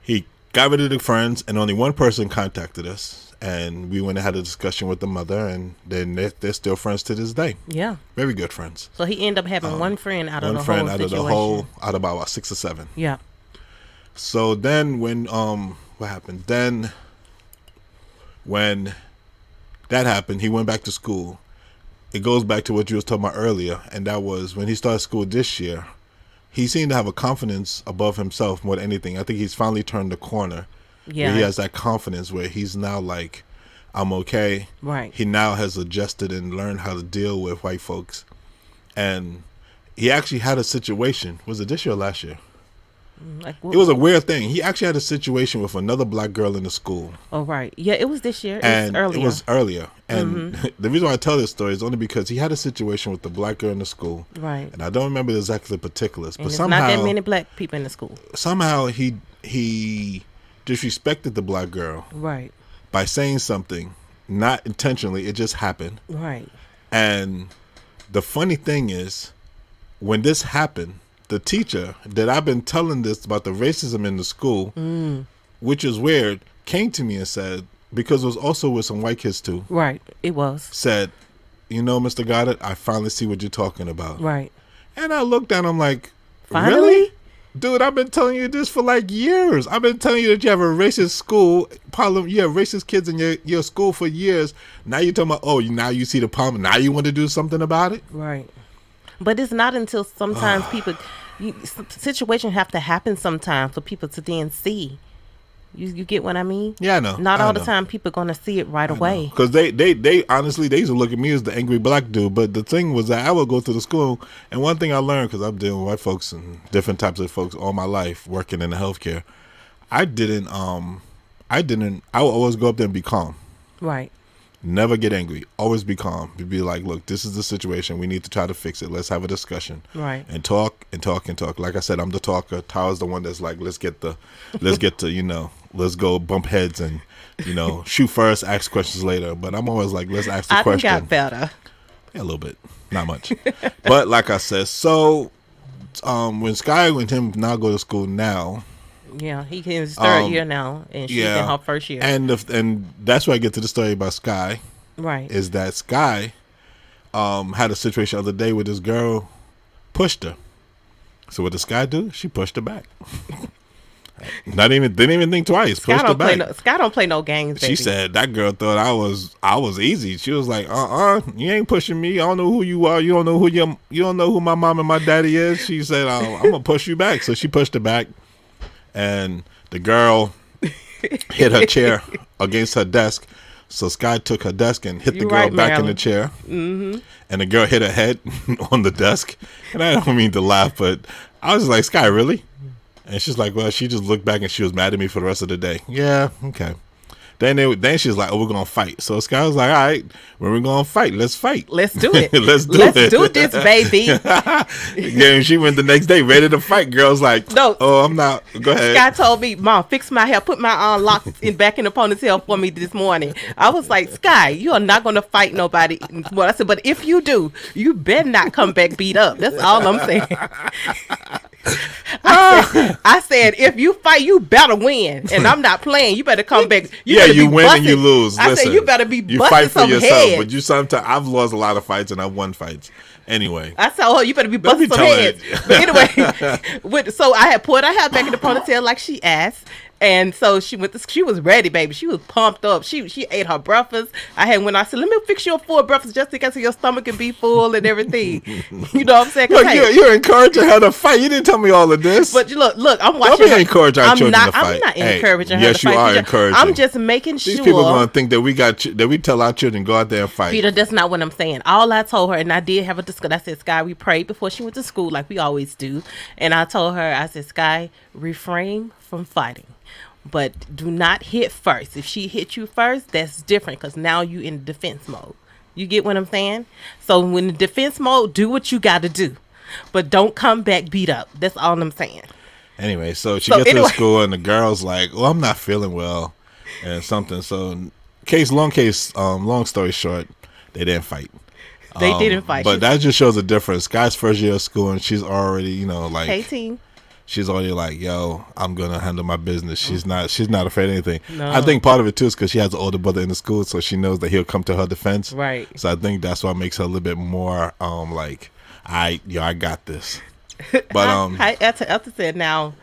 he got rid of the friends, and only one person contacted us, and we went and had a discussion with the mother, and then they're still friends to this day. Yeah. Very good friends. So he ended up having one friend out of One the friend whole out situation. of the whole, out of about 6 or 7. Yeah. So then when what happened? Then when that happened, he went back to school. It goes back to what you was talking about earlier, and that was when he started school this year. He seemed to have a confidence above himself more than anything. I think he's finally turned the corner. Yeah. Where he has that confidence where he's now like, I'm okay. Right. He now has adjusted and learned how to deal with white folks. And he actually had a situation. Was it this year or last year? Like It was a weird thing. He actually had a situation with another black girl in the school. Oh, right. Yeah, it was this year. And it was earlier. And the reason why I tell this story is only because he had a situation with the black girl in the school. Right. And I don't remember exactly the particulars. And but there's somehow, not that many black people in the school. Somehow he disrespected the black girl. Right. By saying something, not intentionally. It just happened. Right. And the funny thing is, when this happened, the teacher that I've been telling this about the racism in the school, which is weird, came to me and said, because it was also with some white kids too. Right, it was. Said, you know, Mr. Goddard, I finally see what you're talking about. Right. And I looked at him like, finally? Really? Dude, I've been telling you this for like years. I've been telling you that you have a racist school problem. You have racist kids in your school for years. Now you're talking about, oh, now you see the problem. Now you want to do something about it? Right. But it's not until sometimes situations have to happen sometimes for people to then see. You get what I mean? Yeah, I know. Not all the time people are going to see it right away. Because they honestly, they used to look at me as the angry black dude. But the thing was that I would go to the school, and one thing I learned, because I'm dealing with white folks and different types of folks all my life, working in the healthcare, I would always go up there and be calm. Right. Never get angry. Always be calm. Be like, look, this is the situation. We need to try to fix it. Let's have a discussion. Right. And talk and talk and talk. Like I said, I'm the talker. Tyler's the one that's like, let's get to, let's go bump heads and, shoot first, ask questions later. But I'm always like, let's ask the question. I think got better. Yeah, a little bit. Not much. But like I said, so when Sky and him now go to school now. Yeah, he in his third year now, and she's in her first year. And that's where I get to the story about Sky. Right. Is that Sky had a situation the other day where this girl pushed her. So what did Sky do? She pushed her back. Didn't even think twice. Pushed her back. Sky don't play no games, baby. She said that girl thought I was easy. She was like, you ain't pushing me. I don't know who you are. You don't know who my mom and my daddy is. She said, I'm gonna push you back. So she pushed her back. And the girl hit her chair against her desk. So Sky took her desk and hit the girl back in the chair. Mm-hmm. And the girl hit her head on the desk. And I don't mean to laugh, but I was like, Sky, really? And she's like, well, she just looked back and she was mad at me for the rest of the day. Yeah, okay. Then she's like, oh, we're going to fight. So Sky was like, all right, when we're going to fight, let's fight. Let's do it. Let's do this, baby. Yeah, she went the next day ready to fight. Girl's like, no, oh, I'm not. Go ahead. Sky told me, Mom, fix my hair. Put my locks back in the ponytail for me this morning. I was like, Sky, you are not going to fight nobody. Well, I said, but if you do, you better not come back beat up. That's all I'm saying. I said, if you fight, you better win. And I'm not playing. You better come back. You win and you lose. I said, you better be busting some heads. You fight for yourself, but you sometimes, I've lost a lot of fights and I've won fights. Anyway. I said, oh, you better be busting some heads. But anyway, so I had put her hair back in the ponytail like she asked. And so she was ready, baby. She was pumped up. She ate her breakfast. I said, let me fix you a full breakfast just in case your stomach can be full and everything. You know what I'm saying? Look, you're encouraging her to fight. You didn't tell me all of this. But look, I'm watching. Don't be encouraging our children to fight. I'm not encouraging her to fight. Yes, you are encouraging. I'm just making sure. These people are going to think that we tell our children go out there and fight. Peter, that's not what I'm saying. All I told her, and I did have a discussion. I said, Sky, we prayed before she went to school like we always do. And I told her, I said, Sky, refrain from fighting. But do not hit first. If she hit you first, that's different because now you in defense mode. You get what I'm saying? So when the defense mode, do what you got to do. But don't come back beat up. That's all I'm saying. Anyway, so she gets to school and the girl's like, oh, I'm not feeling well and something. So long story short, they didn't fight. They didn't fight. But that just shows a difference. Guy's first year of school and she's already, like... 18. She's already like, yo, I'm gonna handle my business. She's not afraid of anything. No. I think part of it too is because she has an older brother in the school, so she knows that he'll come to her defense. Right. So I think that's what makes her a little bit more like, I got this. But Elta said now.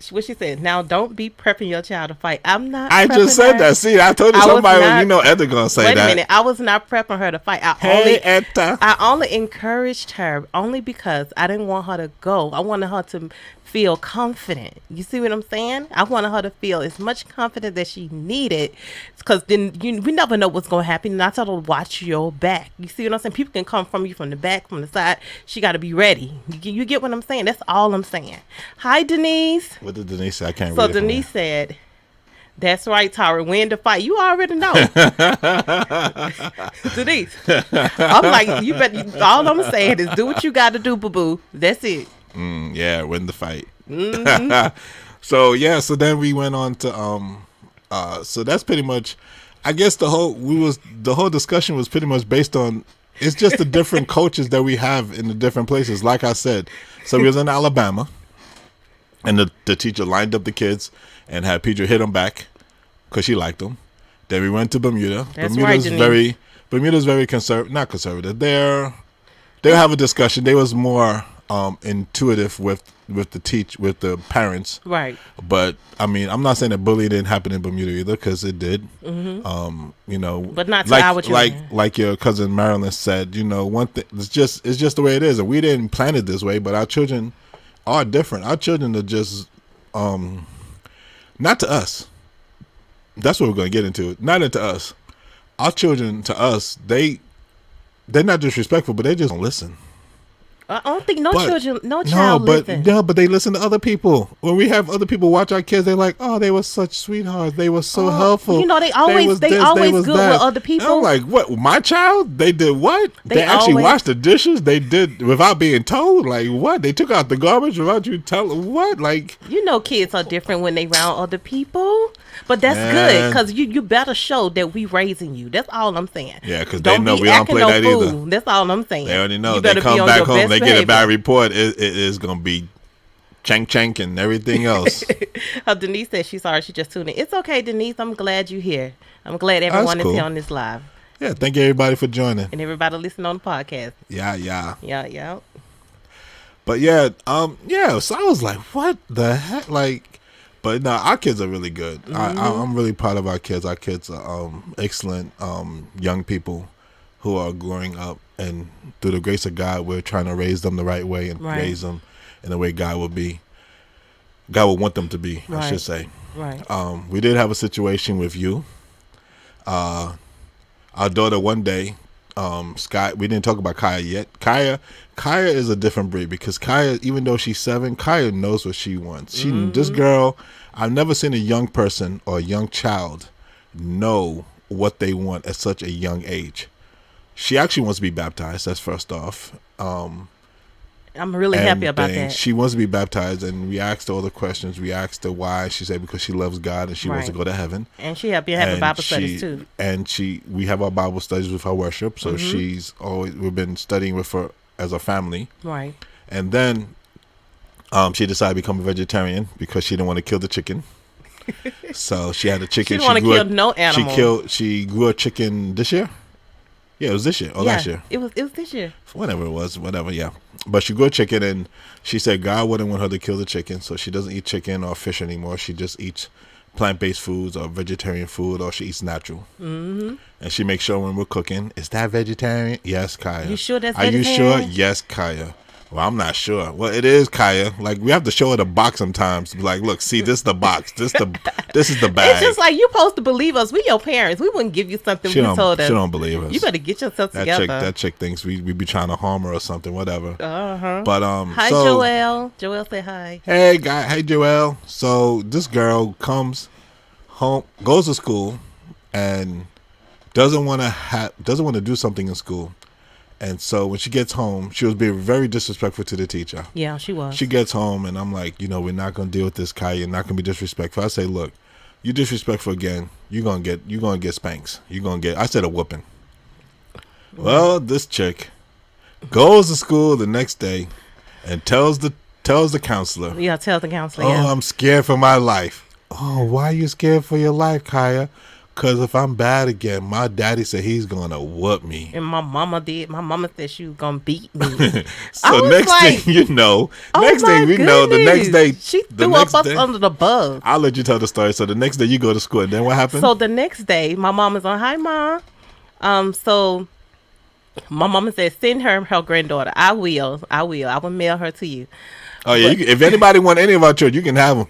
What she said, now don't be prepping your child to fight. I'm not. I just said that. See, I told you somebody. Etta gonna say that. Wait a minute. I was not prepping her to fight. I only encouraged her only because I didn't want her to go. I wanted her to feel confident. You see what I'm saying? I wanted her to feel as much confidence that she needed, because then we never know what's going to happen. And I told her to watch your back. You see what I'm saying? People can come from you from the back, from the side. She got to be ready. You get what I'm saying? That's all I'm saying. Hi, Denise. What did Denise say? I can't So read it. So Denise said, "That's right, Tara. Win the fight. You already know." Denise, I'm like, you better. All I'm saying is do what you got to do, boo boo. That's it. Yeah, win the fight. Mm-hmm. So then we went on to so that's pretty much, I guess the whole discussion was pretty much based on, it's just the different coaches that we have in the different places. Like I said, so we was in Alabama, and the teacher lined up the kids and had Pedro hit them back because she liked them. Then we went to Bermuda. That's Bermuda's right, Bermuda's very not conservative. They have a discussion. They was more intuitive with the parents. Right. But I mean, I'm not saying that bullying didn't happen in Bermuda either, because it did. You know, But not to our children. like your cousin Marilyn said. You know, one thing, it's just the way it is, and we didn't plan it this way. But our children are different. Our children are just not to us. That's what we're going to get into. Not into us. Our children, to us, they're not disrespectful, but they just don't listen. I don't think no child listen. No, but they listen to other people. When we have other people watch our kids, they're like, "Oh, they were such sweethearts. They were so helpful." You know, they always good with other people. And I'm like, what? My child? They did what? They actually washed the dishes. They did without being told. Like what? They took out the garbage without you telling. What? Like, you know, kids are different when they around other people. But that's good, because you better show that we raising you. That's all I'm saying. Yeah, because they know we don't play that either. That's all I'm saying. They already know. They come back home, they get a bad report. It is going to be chank and everything else. Denise said she's sorry. She just tuned in. It's okay, Denise. I'm glad you're here. I'm glad everyone is here on this live. Yeah, thank you everybody for joining. And everybody listening on the podcast. Yeah. But yeah, so I was like, what the heck? Like, but no, our kids are really good. I'm really proud of our kids. Our kids are excellent young people who are growing up, and through the grace of God, we're trying to raise them the right way and raise them in the way God would want them to be, I should say. Right. We did have a situation with you. Our daughter one day, Sky, we didn't talk about Kaya yet. Kaya is a different breed, because Kaya, even though she's 7, Kaya knows what she wants. This girl, I've never seen a young person or a young child know what they want at such a young age. She actually wants to be baptized. That's first off. I'm really happy about that. She wants to be baptized, and we asked her all the questions. We asked her why. She said because she loves God and she wants to go to heaven. And she have been having Bible studies too. And we have our Bible studies with our worship. So we've been studying with her as a family. Right. And then she decided to become a vegetarian because she didn't want to kill the chicken. So she had a chicken. She didn't want to kill no animal. She grew a chicken this year. Yeah, it was this year or last year. It was this year. Whatever it was, yeah. But she grew a chicken, and she said God wouldn't want her to kill the chicken, so she doesn't eat chicken or fish anymore. She just eats plant-based foods or vegetarian food, or she eats natural. Mm-hmm. And she makes sure when we're cooking, is that vegetarian? Yes, Kaya. You sure that's vegetarian? Are you sure? Yes, Kaya. Well, I'm not sure. Well, it is, Kaya. Like, we have to show her the box sometimes. Like, look, see, this is the box. This is the bag. It's just like, you're supposed to believe us. We your parents. We wouldn't give you something we told us. She don't believe us. You better get yourself together. That chick thinks we be trying to harm her or something, whatever. Uh-huh. But, hi, Joelle. Joelle, say hi. Hey, guy. Hey, Joelle. So, this girl comes home, goes to school, and doesn't want to do something in school. And so when she gets home, she was being very disrespectful to the teacher. Yeah, she was. She gets home, and I'm like, we're not gonna deal with this, Kai. You're not gonna be disrespectful. I say, look, you disrespectful again, you're gonna get spanks. I said a whooping. Well, this chick goes to school the next day and tells the counselor. Yeah, tells the counselor. Oh, I'm scared for my life. Oh, why are you scared for your life, Kaya? Because if I'm bad again, my daddy said he's going to whoop me. And my mama did. My mama said she was going to beat me. So next thing you know, the next day. She threw us under the bus. I'll let you tell the story. So the next day you go to school. And then what happened? So the next day, my mom is on, hi, Mom. So my mama said, send her granddaughter. I will mail her to you. Oh yeah, But if anybody want any of our children, you can have them.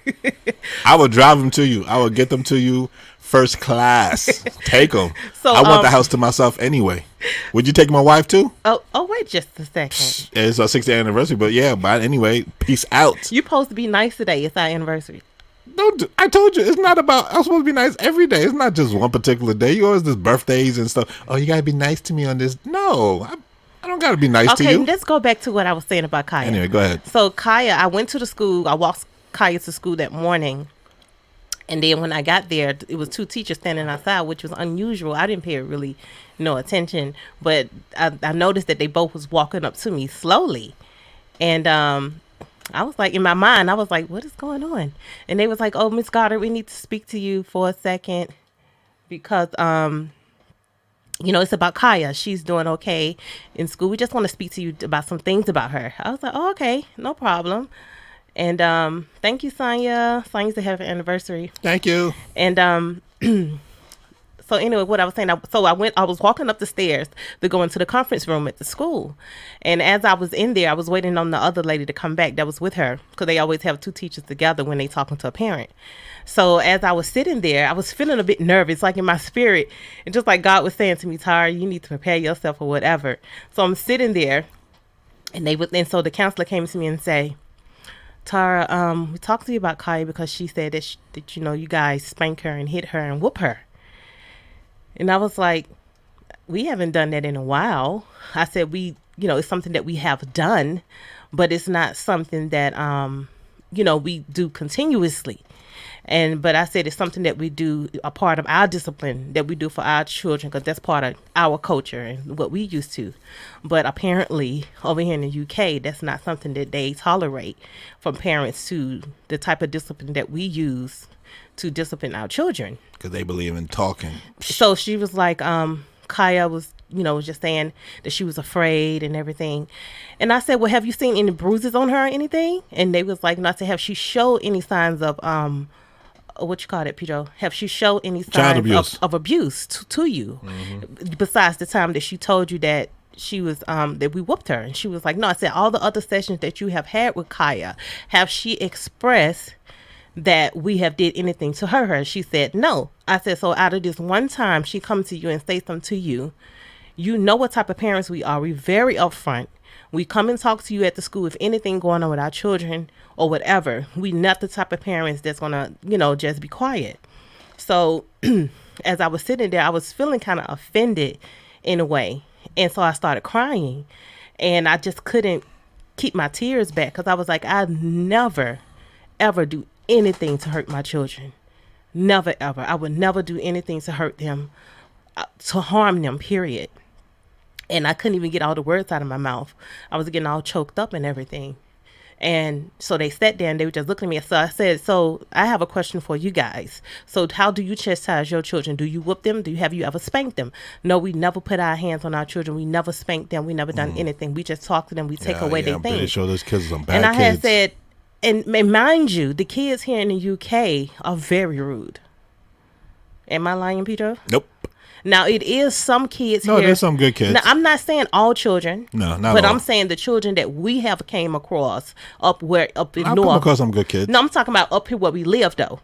I will drive them to you. I will get them to you first class. Take them. so I want the house to myself anyway. Would you take my wife too? oh wait just a second. It's our 60th anniversary, but yeah. But anyway, peace out. You're supposed to be nice today. It's our anniversary. I told you it's not about. I'm supposed to be nice every day. It's not just one particular day. You always just birthdays and stuff. Oh, you gotta be nice to me on this. No, I don't gotta be nice to Okay, you. let's go back to what I was saying about Kaya. Anyway, go ahead. So Kaya, I went to the school. I walked Kaya to school that morning. And then when I got there, it was two teachers standing outside, which was unusual. I didn't pay really no attention. But I noticed that they both was walking up to me slowly. And I was like, in my mind, I was like, what is going on? And they was like, oh, Miss Goddard, we need to speak to you for a second. Because, it's about Kaya. She's doing okay in school. We just want to speak to you about some things about her. I was like, oh, okay, no problem. And thank you, Sonya. Sonya's a happy anniversary. Thank you. And so anyway, what I was saying, I was walking up the stairs to go into the conference room at the school. And as I was in there, I was waiting on the other lady to come back that was with her, because they always have two teachers together when they talking to a parent. So as I was sitting there, I was feeling a bit nervous, like in my spirit. And just like God was saying to me, Tara, you need to prepare yourself or whatever. So I'm sitting there, and so the counselor came to me and say, Tara, we talked to you about Kaya because she said that you guys spank her and hit her and whoop her. And I was like, we haven't done that in a while. I said, it's something that we have done, but it's not something that, we do continuously. But I said, it's something that we do, a part of our discipline that we do for our children, because that's part of our culture and what we used to. But apparently over here in the UK, that's not something that they tolerate from parents to the type of discipline that we use to discipline our children. Because they believe in talking. So she was like, Kaya was just saying that she was afraid and everything. And I said, well, have you seen any bruises on her or anything? And they was like, not to have she showed any signs of, what you call it, Pedro? Have she showed any signs of abuse to you? Mm-hmm. Besides the time that she told you that she was, that we whooped her. And she was like, no, I said, all the other sessions that you have had with Kaya, have she expressed that we have did anything to hurt her? She said no. I said, so out of this one time she come to you and say something to you, you know what type of parents we are. We very upfront. We come and talk to you at the school if anything going on with our children or whatever. We not the type of parents that's gonna just be quiet. So as I was sitting there, I was feeling kind of offended in a way, and so I started crying, and I just couldn't keep my tears back, because I was like, I never ever do anything to hurt my children. Never ever. I would never do anything to hurt them, to harm them, period. And I couldn't even get all the words out of my mouth. I was getting all choked up and everything. And so they sat there and they were just looking at me. So I said, so I have a question for you guys. So how do you chastise your children? Do you whoop them? Have you ever spanked them? No, we never put our hands on our children. We never spanked them. We never done anything. We just talk to them. We take away their things. I'm pretty sure those kids are some bad kids. And I had kids. said, and mind you, the kids here in the UK are very rude. Am I lying, Peter? Nope. Now, it is some kids here. No, there's some good kids. Now, I'm not saying all children. No, not but all. I'm saying the children that we have came across up in North. I've come across some good kids. No, I'm talking about up here where we live, though.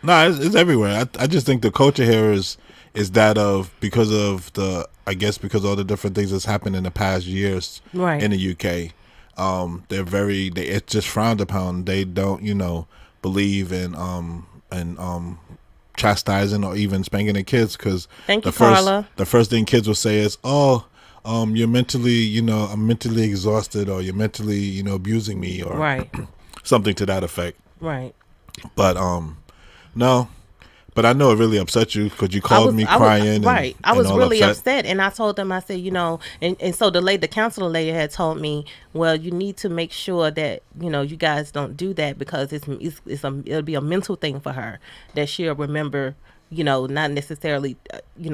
No, it's everywhere. I just think the culture here is that of because of all the different things that's happened in the past years in the UK. It's just frowned upon. They don't, believe in chastising or even spanking their kids, because the first thing kids will say is, "Oh, you're mentally, I'm mentally exhausted, or you're mentally, abusing me, or something to that effect." Right. But no. But I know it really upset you, because you called me crying. I was really upset. And I told them, I said, and so the counselor lady had told me, well, you need to make sure that, you guys don't do that, because it'll be a mental thing for her, that she'll remember, not necessarily,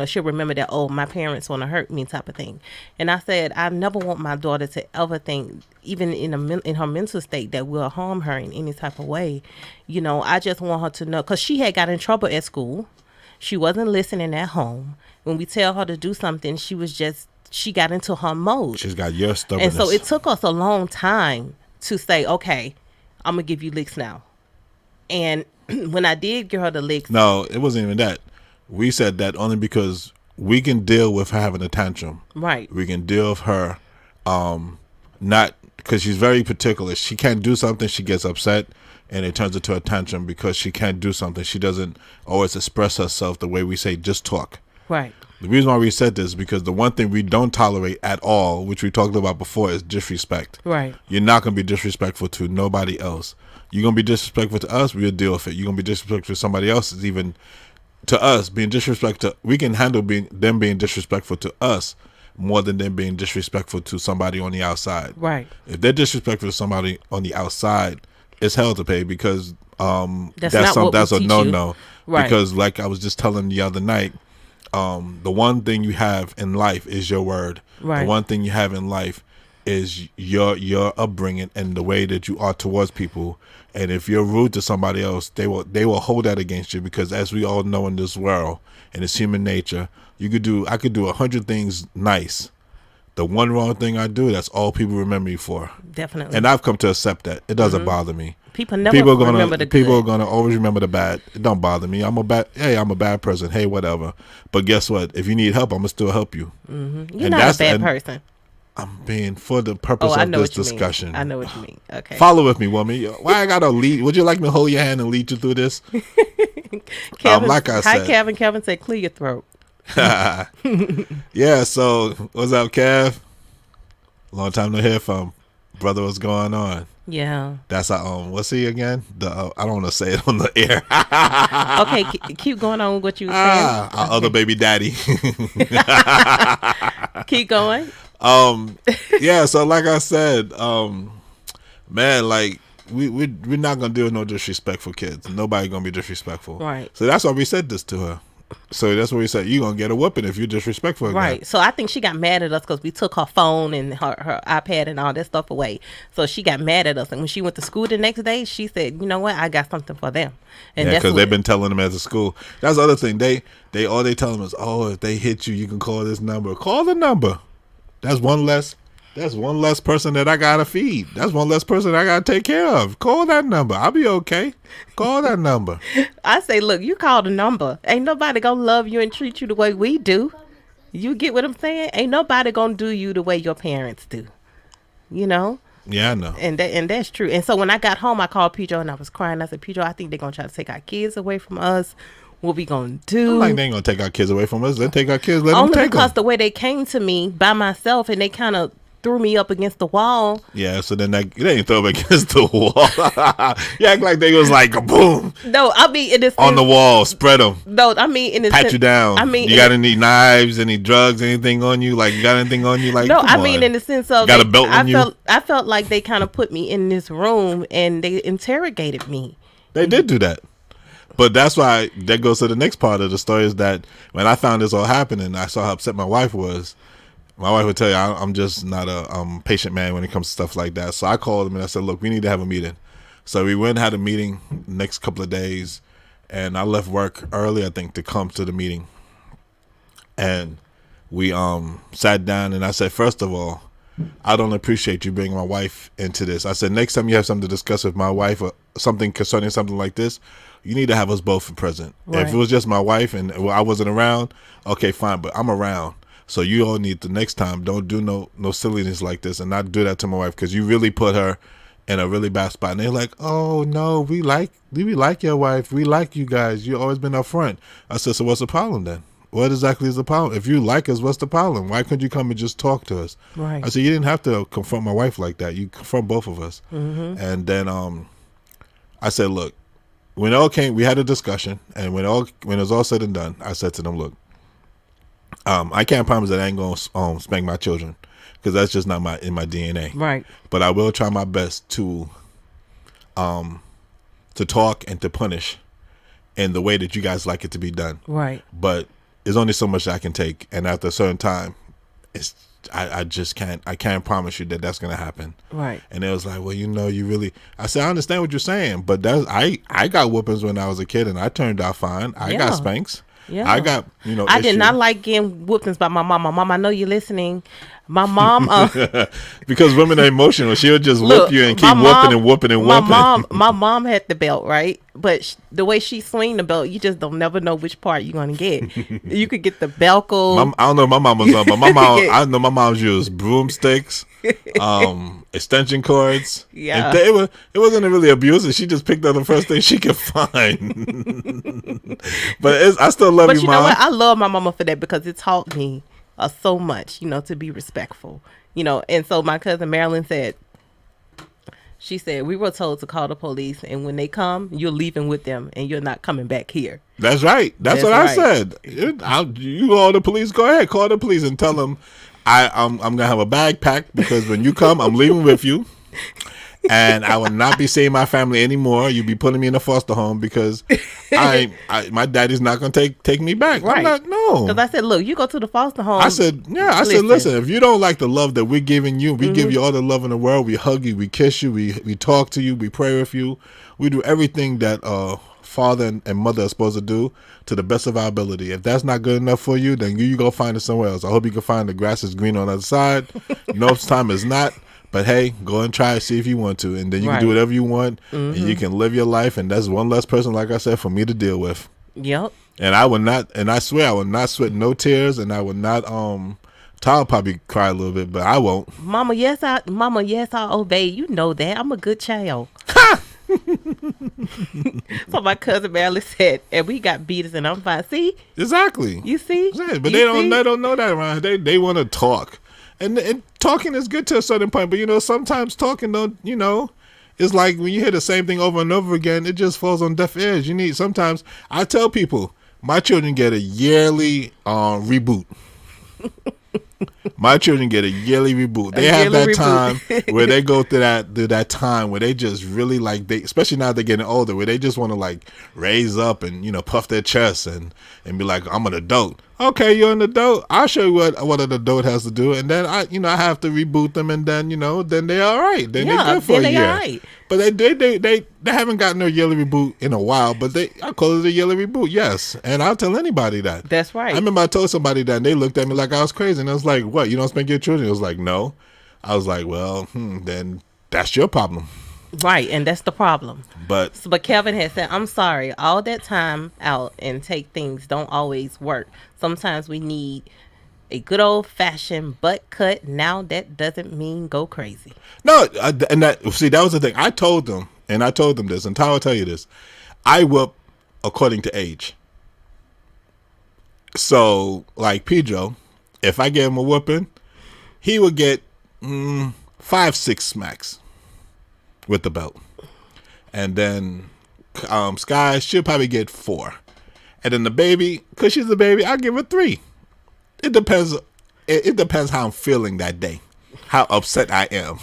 she'll remember that, oh, my parents want to hurt me, type of thing. And I said, I never want my daughter to ever think, even in her mental state, that will harm her in any type of way. I just want her to know, because she had got in trouble at school. She wasn't listening at home. When we tell her to do something, she got into her mode. She's got your stubbornness. And so it took us a long time to say, okay, I'm gonna give you licks now. And when I did give her the licks, No, it wasn't even that. We said that only because we can deal with her having a tantrum. right, We can deal with her not because she's very particular. She can't do something, she gets upset, and it turns into a tantrum because she can't do something. She doesn't always express herself the way we say, just talk. right, The reason why we said this is because the one thing we don't tolerate at all, which we talked about before, is disrespect. right, You're not going to be disrespectful to nobody else. You're going to be disrespectful to us, we'll deal with it. You're going to be disrespectful to somebody else, is even to us being disrespectful. We can handle them being disrespectful to us more than them being disrespectful to somebody on the outside. right. If they're disrespectful to somebody on the outside, it's hell to pay because That's not what we that's a teach no-no. you. Right. Because like I was just telling the other night, the one thing you have in life is your word. Right. The one thing you have in life is your upbringing and the way that you are towards people. And if you're rude to somebody else, they will hold that against you, because as we all know in this world, and it's human nature, I could do 100 things nice. The one wrong thing I do, that's all people remember me for. Definitely. And I've come to accept that. It doesn't bother me. People never remember the good. People are gonna always remember the bad. It don't bother me. I'm a bad person. Hey, whatever. But guess what? If you need help, I'm gonna still help you. You're not a bad person. I'm being for the purpose of this discussion. I know what you mean. Okay. Follow with me, woman. Why I gotta lead? Would you like me to hold your hand and lead you through this? Kevin, like I said, hi, Kevin. Kevin said, clear your throat. Yeah. So what's up, Kev? Long time no hear from, brother. What's going on? Yeah. That's what's he again? I don't want to say it on the air. Okay, keep going on with what you were saying. Our other baby daddy. Keep going. Yeah. So like I said, man, like we're not gonna deal with no disrespectful kids. Nobody gonna be disrespectful. Right. So that's why we said this to her. So that's what we said. You're gonna get a whooping if you're disrespectful again. Right. So I think she got mad at us because we took her phone and her iPad and all that stuff away. So she got mad at us. And when she went to school the next day, she said, you know what? I got something for them. And Yeah, that's because they've been telling them at the school. That's the other thing. They all they tell them is, oh, if they hit you, you can call this number. Call the number. That's one less person that I gotta feed. That's one less person I gotta take care of. Call that number. I'll be okay. Call that number. I say, look, you call the number. Ain't nobody gonna love you and treat you the way we do. You get what I'm saying? Ain't nobody gonna do you the way your parents do. You know? Yeah, I know. And that's true. And so when I got home, I called Pedro and I was crying. I said, Pedro, I think they're gonna try to take our kids away from us. What we gonna do? Like they ain't gonna take our kids away from us. They take our kids. Let them Only take because them. the way they came to me by myself and they kind of threw me up against the wall. Yeah, so then they ain't throw them against the wall. You act like they was like boom. No, I mean in this on the wall, spread them. No, I mean in this pat you down. I mean, you got any knives, any drugs, anything on you? Like you got anything on you? Like no, I on. mean in the sense of got a belt on you. I felt like they kind of put me in this room and they interrogated me. They did do that. But that's why that goes to the next part of the story is that when I found this all happening, I saw how upset my wife was. My wife would tell you I'm just not a patient man when it comes to stuff like that. So I called him and I said, look, we need to have a meeting. So we went and had a meeting next couple of days. And I left work early, I think, to come to the meeting. And we sat down and I said, first of all, I don't appreciate you bringing my wife into this. I said, next time you have something to discuss with my wife or something concerning something like this, you need to have us both present. Right. If it was just my wife and I wasn't around, okay, fine, but I'm around. So you all need to next time don't do no silliness like this and not do that to my wife because you really put her in a really bad spot. And they're like, oh no, we like your wife. We like you guys. You've always been upfront. I said, so what's the problem then? What exactly is the problem? If you like us, what's the problem? Why couldn't you come and just talk to us? Right. I said, you didn't have to confront my wife like that. You confront both of us. Mm-hmm. And then I said, look, when it all came, we had a discussion, and when it was all said and done, I said to them, look, I can't promise that I ain't gonna spank my children because that's just not in my DNA. Right. But I will try my best to talk and to punish in the way that you guys like it to be done. Right. But there's only so much I can take, and after a certain time, I just can't. I can't promise you that that's gonna happen. Right. And it was like, well, you really. I said, I understand what you're saying, but I got whoopings when I was a kid, and I turned out fine. I got spanks. Yeah. I got I did not like getting whoopings by my mom. My mom, I know you're listening. My mom, Because women are emotional. She'll just look, whip you and my keep mom, whooping and whooping and my whooping. mom had the belt, right? But the way she swing the belt, you just don't never know which part you're gonna get. You could get the Belco. I don't know what my mom was on, but my mom, Yeah. I know my mom's used broomsticks, extension cords. Yeah. And it wasn't really abusive. She just picked up the first thing she could find. But I still love But you, you know Mom. what? I love my mama for that because it taught me so much, to be respectful. And so my cousin Marilyn said, she said, we were told to call the police, and when they come, you're leaving with them, and you're not coming back here. That's right. That's what I right. said. You call the police. Go ahead, call the police and tell them I'm gonna have a bag packed because when you come, I'm leaving with you, and I will not be seeing my family anymore. You'll be putting me in a foster home because my daddy's not gonna take me back. Right. I'm not. No. Because I said, look, you go to the foster home. I said, listen, if you don't like the love that we're giving you, we give you all the love in the world. We hug you, we kiss you, we talk to you, we pray with you. We do everything that father and mother are supposed to do to the best of our ability. If that's not good enough for you, then you go find it somewhere else. I hope you can find the grass is green on the other side. No time is not. But hey, go and try it, see if you want to. And then you can do whatever you want, and you can live your life. And that's one less person, like I said, for me to deal with. Yep. And I would not, and I swear I would not sweat no tears, and I would not, Tyler probably cry a little bit, but I won't. Mama, yes, I obey. You know that. I'm a good child. So my cousin Marilyn said, and we got beaters and I'm fine. See? Exactly. You see? Yeah, but they don't know that around. They want to talk. And talking is good to a certain point, but sometimes talking don't, it's like when you hear the same thing over and over again, it just falls on deaf ears. Sometimes I tell people, my children get a yearly reboot. My children get a yearly reboot. They have that time where they go through that time where they just really especially now they're getting older, where they just want to raise up and puff their chest and be like, I'm an adult. Okay, you're an adult. I'll show you what an adult has to do, and then I have to reboot them, and then then they're all right. Then they're good for a year. All right. But they haven't gotten their yearly reboot in a while. But I call it a yearly reboot, yes. And I'll tell anybody that. That's right. I remember I told somebody that, and they looked at me like I was crazy, and I was like, "What? You don't spank your children?" It was like, "No." I was like, "Well, then that's your problem." Right, and that's the problem. But Kevin had said, I'm sorry, all that time out and take things don't always work. Sometimes we need a good old fashioned butt cut. Now that doesn't mean go crazy. No, that was the thing. I told them this, and Ty will tell you this. I whip according to age. So, like Pedro, if I gave him a whooping, he would get 5-6 smacks with the belt. And then Sky, she'll probably get 4. And then the baby, because she's a baby, I'll give her 3. It depends. It depends how I'm feeling that day, how upset I am,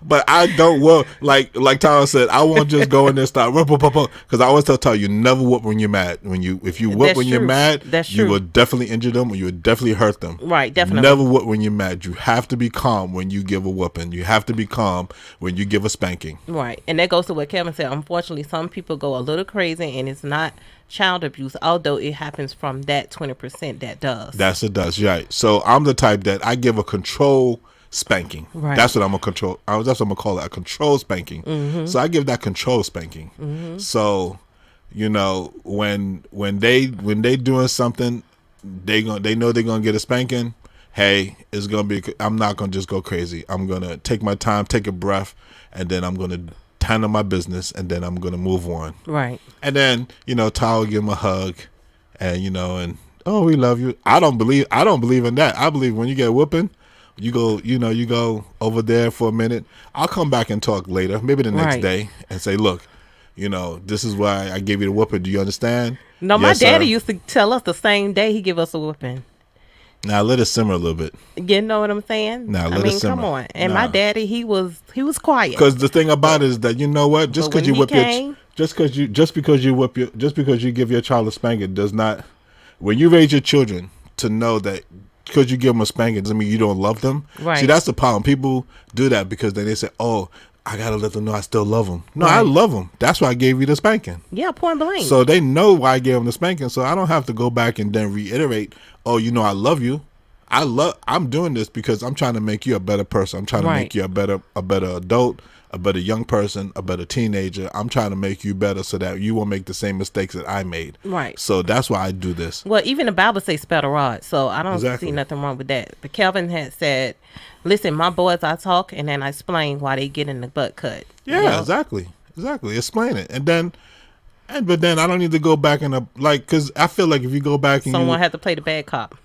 But I don't whoop like Tyler said. I won't just go in there and start because I always tell Tyler, you never whoop when you're mad. If you whoop when you're mad, you will definitely injure them or you will definitely hurt them. Right, definitely. Never whoop when you're mad. You have to be calm when you give a whooping. You have to be calm when you give a spanking. Right, and that goes to what Kevin said. Unfortunately, some people go a little crazy, and it's not child abuse, although it happens from that 20% that does. It does, right. So I'm the type that I give a control spanking. Right. That's what I'm gonna control. That's what I'm gonna call it, a control spanking. Mm-hmm. So I give that control spanking. Mm-hmm. So, when they doing something, they know they're gonna get a spanking. Hey, it's gonna be. I'm not gonna just go crazy. I'm gonna take my time, take a breath, and then I'm gonna handle my business, and then I'm gonna move on. Right. And then Ty will give him a hug, and and oh, we love you. I don't believe in that. I believe when you get whooping, you go over there for a minute. I'll come back and talk later, maybe the next day, and say, look, this is why I gave you the whooping. Do you understand? No, yes, my daddy used to tell us the same day he give us a whooping. Now let it simmer a little bit. You know what I'm saying? Now let it simmer. Come on. And my daddy, he was quiet. Because the thing about it is that just because you whip just because you give your child a spanking does not. When you raise your children to know that because you give them a spanking doesn't mean you don't love them. Right. See, that's the problem. People do that because then they say, "Oh, I gotta let them know I still love them." No, right. I love them. That's why I gave you the spanking. Yeah, point blank. So they know why I gave them the spanking. So I don't have to go back and then reiterate, "Oh, I love you." I'm doing this because I'm trying to make you a better person. I'm trying to Right. make you a better adult, a better young person, a better teenager. I'm trying to make you better so that you won't make the same mistakes that I made. Right. So that's why I do this. Well, even the Bible says spare the rod, so I don't Exactly. see nothing wrong with that. But Calvin had said, "Listen, my boys, I talk and then I explain why they get in the butt cut." Yeah, You know? exactly. Explain it. But then I don't need to go back and because I feel like if you go back and Someone had to play the bad cop.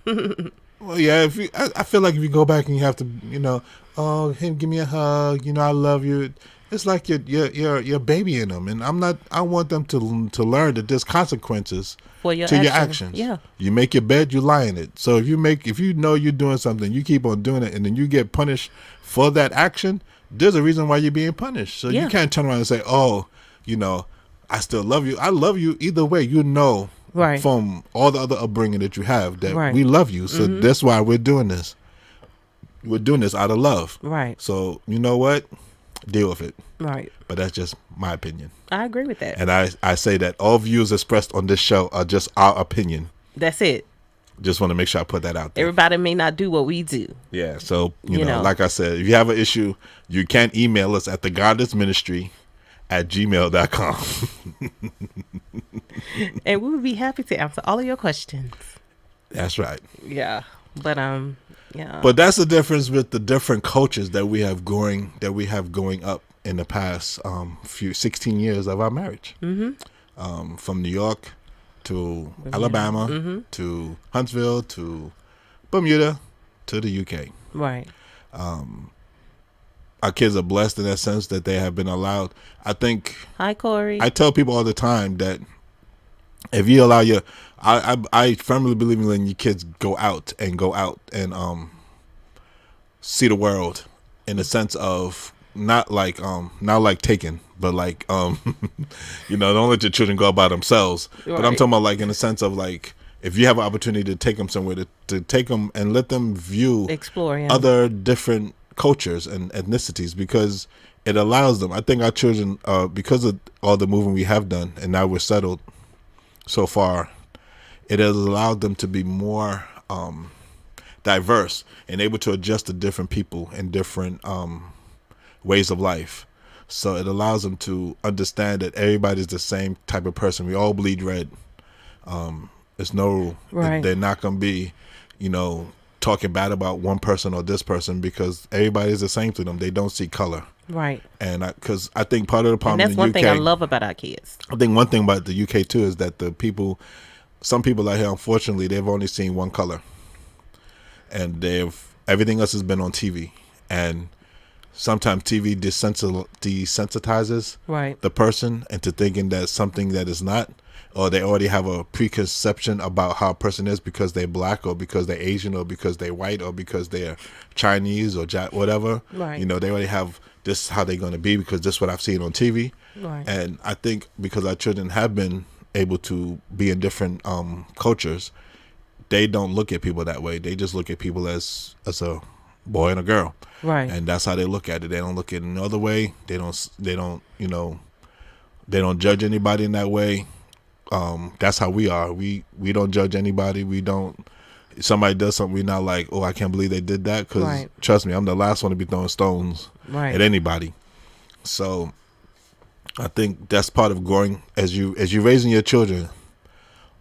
well, yeah, I feel like if you go back and you have to, oh, him, give me a hug, I love you. It's like you're babying them, and I want them to learn that there's consequences For your to your actions. actions. Yeah. You make your bed, you lie in it. So if you know you're doing something, you keep on doing it, and then you get punished for that action. There's a reason why you're being punished. So Yeah. you can't turn around and say, oh, I still love you. I love you either way. Right. From all the other upbringing that you have that Right. we love you. So that's why we're doing this. We're doing this out of love. Right. So you know what? Deal with it. Right. But that's just my opinion. I agree with that. And I say that all views expressed on this show are just our opinion. That's it. Just want to make sure I put that out there. Everybody may not do what we do. Yeah. So, you You know, know. like I said, if you have an issue, you can email us at thegoddessministry@gmail.com. And we would be happy to answer all of your questions. That's right. Yeah. But yeah. But that's the difference with the different cultures that we have going up in the past 16 years of our marriage. From New York to Alabama to Huntsville to Bermuda to the UK. Right. Our kids are blessed in that sense that they have been allowed. I think Hi, Corey. I tell people all the time that if you allow I firmly believe in letting your kids go out and see the world in the sense of not like taking, but like don't let your children go out by themselves. But I'm Right. talking about like in the sense of like if you have an opportunity to take them somewhere to take them and let them view Explore, yeah. other different cultures and ethnicities, because it allows them. I think our children, because of all the moving we have done, and now we're settled so far, it has allowed them to be more diverse and able to adjust to different people and different ways of life. So it allows them to understand that everybody's the same type of person. We all bleed red. It's no, Right. they're not going to be, talking bad about one person or this person, because everybody's the same to them. They don't see color. Right. And because I think part of the And problem that's in one the UK, thing I love about our kids. I think one thing about the UK too is that some people out here, unfortunately, they've only seen one color, and everything else has been on TV, and sometimes TV desensitizes Right. the person into thinking that something that is not, or they already have a preconception about how a person is because they're black or because they're Asian or because they're white or because they're Chinese or whatever. Right. They already have this is how they're going to be because this is what I've seen on TV. Right. And I think because our children have been able to be in different cultures, they don't look at people that way. They just look at people as a boy and a girl. Right. And that's how they look at it. They don't look at it another way. They don't judge anybody in that way. That's how we are. We don't judge anybody. We don't. If somebody does something, we're not like, oh, I can't believe they did that. Because Right. trust me, I'm the last one to be throwing stones Right. at anybody. So I think that's part of growing as you're raising your children.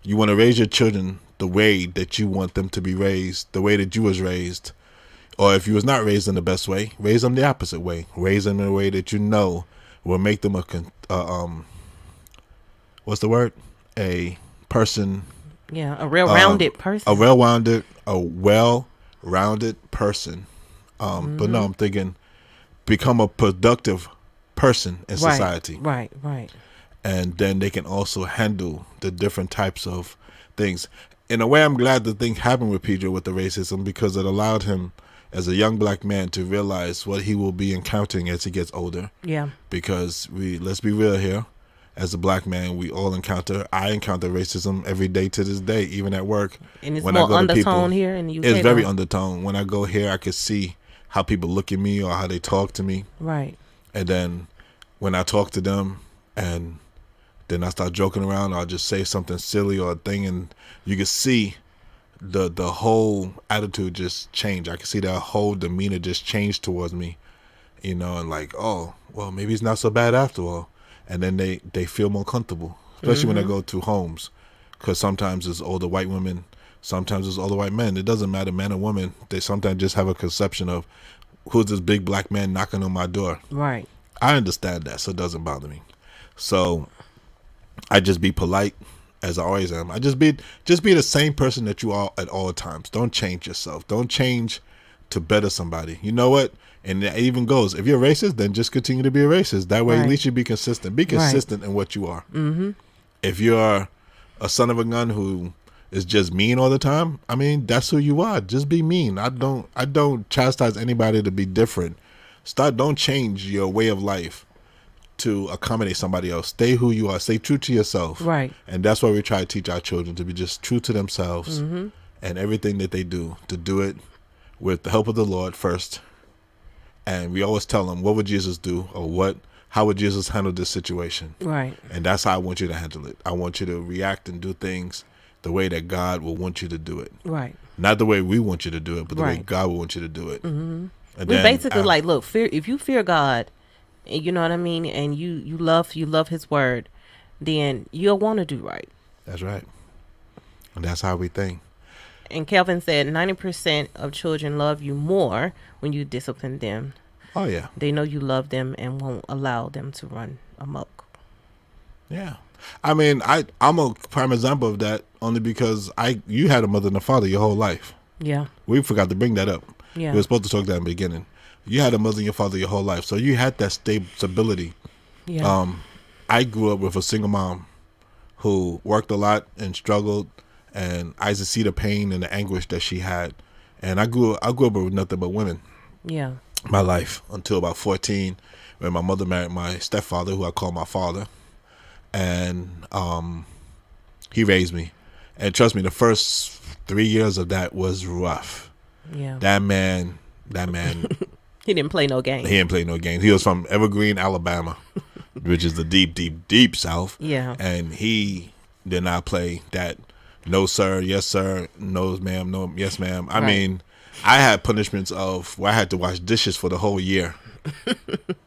You want to raise your children the way that you want them to be raised, the way that you was raised. Or if you was not raised in the best way, raise them the opposite way. Raise them in a way that will make them what's the word? A person. Yeah. A well-rounded person. A well-rounded person. But no, I'm thinking become a productive person in Right. society. Right. Right. And then they can also handle the different types of things. In a way, I'm glad the thing happened with Pedro with the racism, because it allowed him as a young black man to realize what he will be encountering as he gets older. Yeah. Because let's be real here, as a black man, I encounter racism every day to this day, even at work. And it's When I more go to undertone people, here in the UK. It's very though. undertone. When I go here, I can see how people look at me or how they talk to me. Right. And then when I talk to them and then I start joking around, or I'll just say something silly or a thing, and you can see the whole attitude just changed. I could see their whole demeanor just change towards me, and like, oh, well, maybe it's not so bad after all. And then they feel more comfortable, especially when they go to homes, because sometimes it's older white women, sometimes it's older white men. It doesn't matter, man or woman. They sometimes just have a conception of who's this big black man knocking on my door. Right. I understand that, so it doesn't bother me. So I just be polite as I always am. I just be the same person that you are at all times. Don't change yourself. Don't change to better somebody. You know what? And it even goes, if you're racist, then just continue to be a racist. That way, at least you be consistent. Be consistent in what you are. Mm-hmm. If you're a son of a gun who is just mean all the time, I mean, that's who you are. Just be mean. I don't chastise anybody to be different. Don't change your way of life to accommodate somebody else. Stay who you are. Stay true to yourself. Right. And that's why we try to teach our children to be just true to themselves, and everything that they do, to do it with the help of the Lord first. And we always tell them, what would Jesus do, or how would Jesus handle this situation? Right. And that's how I want you to handle it. I want you to react and do things the way that God will want you to do it. Right. Not the way we want you to do it, but the way God will want you to do it. Mm-hmm. And we basically look, if you fear God, you know what I mean, and you love His word, then you'll want to do right. That's right. And that's how we think. And Kelvin said 90% of children love you more when you discipline them. Oh, yeah. They know you love them and won't allow them to run amok. Yeah. I mean, I'm a prime example of that, only because you had a mother and a father your whole life. Yeah. We forgot to bring that up. Yeah. We were supposed to talk that in the beginning. You had a mother and your father your whole life, so you had that stability. Yeah. I grew up with a single mom who worked a lot and struggled, and I used to see the pain and the anguish that she had. And I grew up with nothing but women. Yeah. My life until about 14, when my mother married my stepfather, who I call my father, and he raised me. And trust me, the first 3 years of that was rough. Yeah. That man. He didn't play no games. He didn't play no games. He was from Evergreen, Alabama, which is the deep, deep, deep South. Yeah. And he did not play that. No, sir. Yes, sir. No, ma'am. No, yes, ma'am. I mean, I had punishments of where I had to wash dishes for the whole year.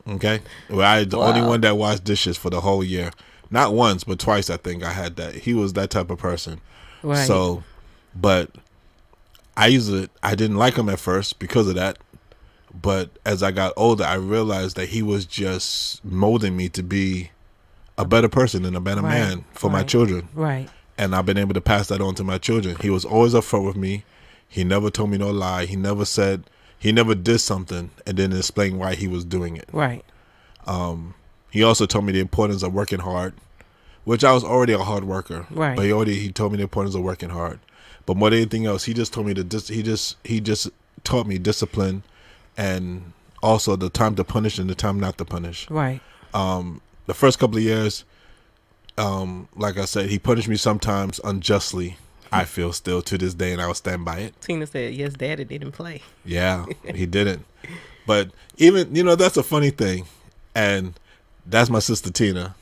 Okay? Where I was the only one that washed dishes for the whole year. Not once, but twice, I think I had that. He was that type of person. Right. So, but I didn't like him at first because of that. But as I got older, I realized that he was just molding me to be a better person and a better man for my children. Right. And I've been able to pass that on to my children. He was always upfront with me. He never told me no lie. He never did something and then explained why he was doing it. Right. He also told me the importance of working hard, which I was already a hard worker. Right. But he told me the importance of working hard. But more than anything else, he just told me he just taught me discipline, and also the time to punish and the time not to punish. Right. The first couple of years, like I said, he punished me sometimes unjustly. I feel still to this day, and I will stand by it. Tina said, yes, Daddy didn't play. Yeah, he didn't. But even, that's a funny thing. And that's my sister Tina.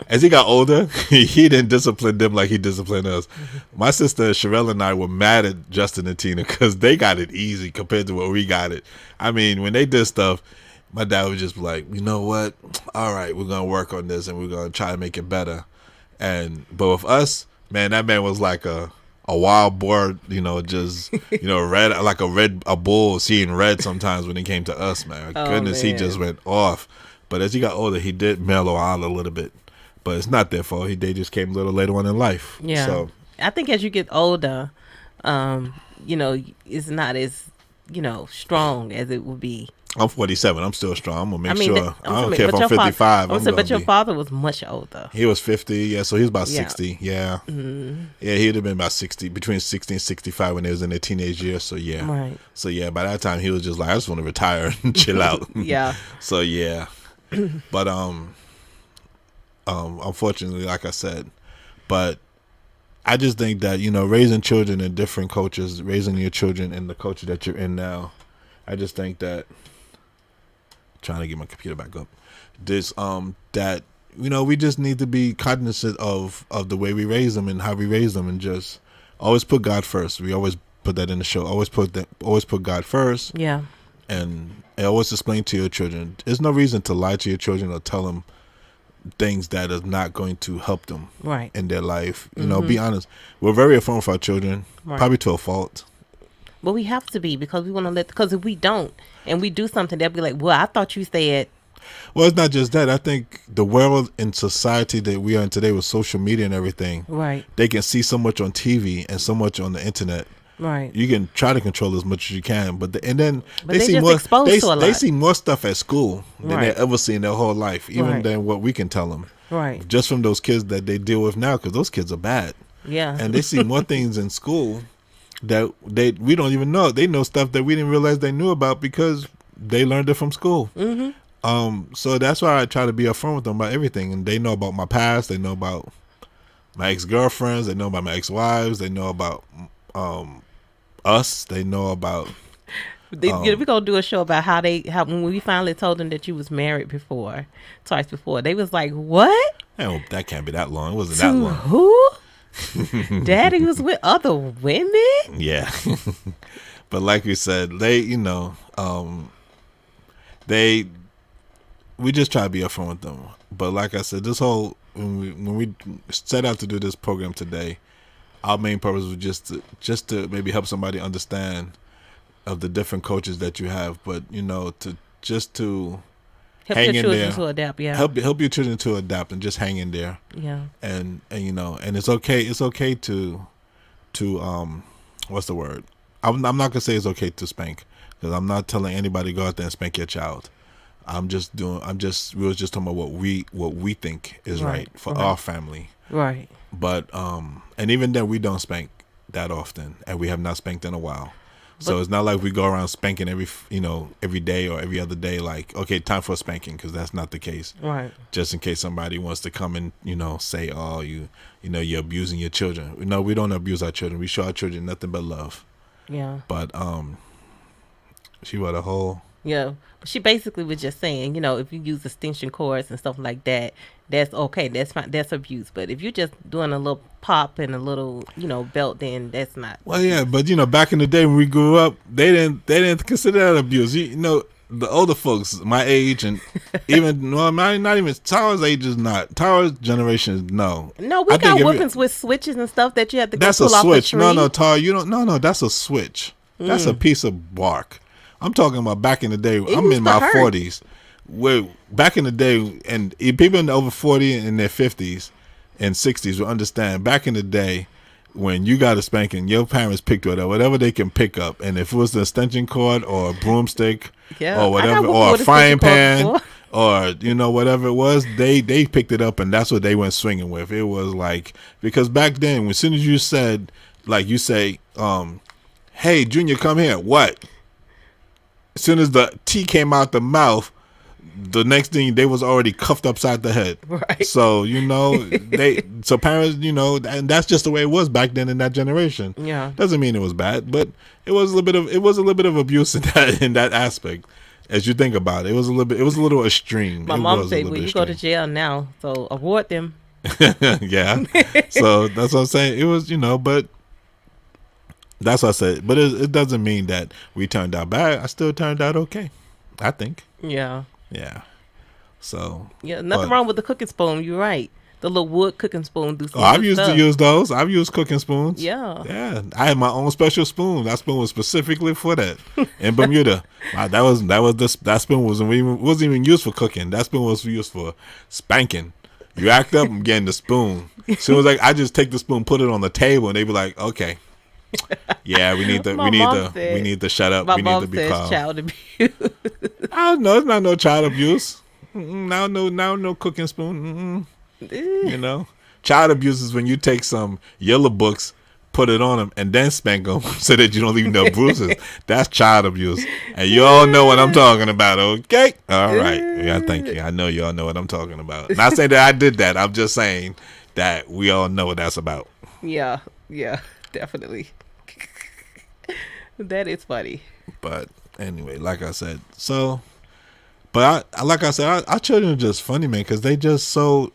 As he got older, he didn't discipline them like he disciplined us. My sister Sherelle and I were mad at Justin and Tina because they got it easy compared to what we got it. I mean, when they did stuff, my dad would just be like, you know what? All right, we're going to work on this and we're going to try to make it better. But with us, man, that man was like a wild boar, just, red, like a bull seeing red sometimes when it came to us, man. Goodness, man. He just went off. But as he got older, he did mellow out a little bit. But it's not their fault. They just came a little later on in life. Yeah. So I think as you get older, it's not as, strong as it would be. I'm 47. I'm still strong. I'm going to make sure. I don't care if I'm 55. But your father was much older. He was 50. Yeah. So he was about 60. Yeah. Mm-hmm. Yeah. He'd have been about 60, between 60 and 65 when they was in their teenage years. So yeah. Right. So yeah, by that time he was just like, I just want to retire and chill out. Yeah. So yeah. But, unfortunately, like I said, but I just think that, raising children in different cultures, raising your children in the culture that you're in now, I just think that, trying to get my computer back up, that, we just need to be cognizant of the way we raise them and how we raise them, and just always put God first. We always put that in the show. Always put God first, Yeah. and always explain to your children. There's no reason to lie to your children or tell them things that is not going to help them Right. in their life. You know, be honest. We're very affirming for our children, Right. probably to a fault. But we have to be, because we want to because if we don't and we do something, they'll be like, well, I thought you said. Well, it's not just that. I think the world and society that we are in today with social media and everything, Right. they can see so much on TV and so much on the internet. Right. You can try to control as much as you can, but and then But they just exposed to a they lot. see more stuff at school than Right. they ever seen in their whole life, even Right. than what we can tell them. Right. Just from those kids that they deal with now, because those kids are bad, Yeah. and they see more things in school that we don't even know. They know stuff that we didn't realize they knew about because they learned it from school. Mm-hmm. So that's why I try to be upfront with them about everything, and they know about my past. They know about my ex-girlfriends. They know about my ex-wives. They know about us. They know about. We're gonna do a show about how when we finally told them that you was married twice before. They was like, "What? Oh, that can't be that long. It wasn't To that long. who? Daddy was with other women?" Yeah, but like we said, they, we just try to be upfront with them. But like I said, this whole when we set out to do this program today, our main purpose was just to maybe help somebody understand of the different coaches that you have, but to Help hang your in children there, to adapt. Yeah. help your children to adapt and just hang in there. Yeah. And and it's okay to what's the word? I'm not gonna say it's okay to spank, because I'm not telling anybody go out there and spank your child. We was just talking about what we think is right for our family. Right. But and even then we don't spank that often, and we have not spanked in a while. So it's not like we go around spanking every day or every other day, like, okay, time for a spanking, because that's not the case. Right. Just in case somebody wants to come and say, oh, you're abusing your children. No, we don't abuse our children. We show our children nothing but love. Yeah. But she wrote a whole. Yeah. But she basically was just saying, if you use extension cords and stuff like that, that's okay. That's fine. That's abuse. But if you're just doing a little pop and a little, belt, then that's not. Well, yeah, but back in the day when we grew up, they didn't consider that abuse. The older folks, my age, and even not even Tower's age is not. Tower's generation is no. No, we got whoopings with switches and stuff that you have to go that's pull a off switch. a tree. No, Tower, you don't. No, that's a switch. That's a piece of bark. I'm talking about back in the day. I'm in my 40s. Where back in the day, and people in over 40 in their 50s and 60s will understand. Back in the day, when you got a spanking, your parents picked whatever they can pick up, and if it was an extension cord or a broomstick or whatever, or a frying pan or whatever it was, they picked it up, and that's what they went swinging with. It was like, because back then, as soon as you said, like you say, hey, Junior, come here. What? As soon as the T came out the mouth, the next thing they was already cuffed upside the head. Right. So so parents, and that's just the way it was back then in that generation. Yeah. Doesn't mean it was bad, but it was a little bit of abuse in that aspect. As you think about it, it was a little extreme. My mom said, "Well, you go to jail now, so award them." Yeah. So that's what I'm saying. It was, but. That's what I said. But it doesn't mean that we turned out bad. I still turned out okay, I think. Yeah. Yeah. So. Yeah, nothing wrong with the cooking spoon. You're right. The little wood cooking spoon. I've used those. I've used cooking spoons. Yeah. Yeah. I had my own special spoon. That spoon was specifically for that in Bermuda. That spoon wasn't even used for cooking. That spoon was used for spanking. You act up, I'm getting the spoon. So it was I just take the spoon, put it on the table, and they be like, okay. Yeah, we need to shut up. We need to be calm. Child abuse. I don't know. It's not no child abuse. Now no cooking spoon. Child abuse is when you take some yellow books, put it on them, and then spank them so that you don't leave no bruises. That's child abuse, and you all know what I'm talking about. Okay, all right. Yeah, thank you. I know you all know what I'm talking about. Not saying that I did that. I'm just saying that we all know what that's about. Yeah, definitely. That is funny. But anyway, like I said, our children are just funny, man, because they just so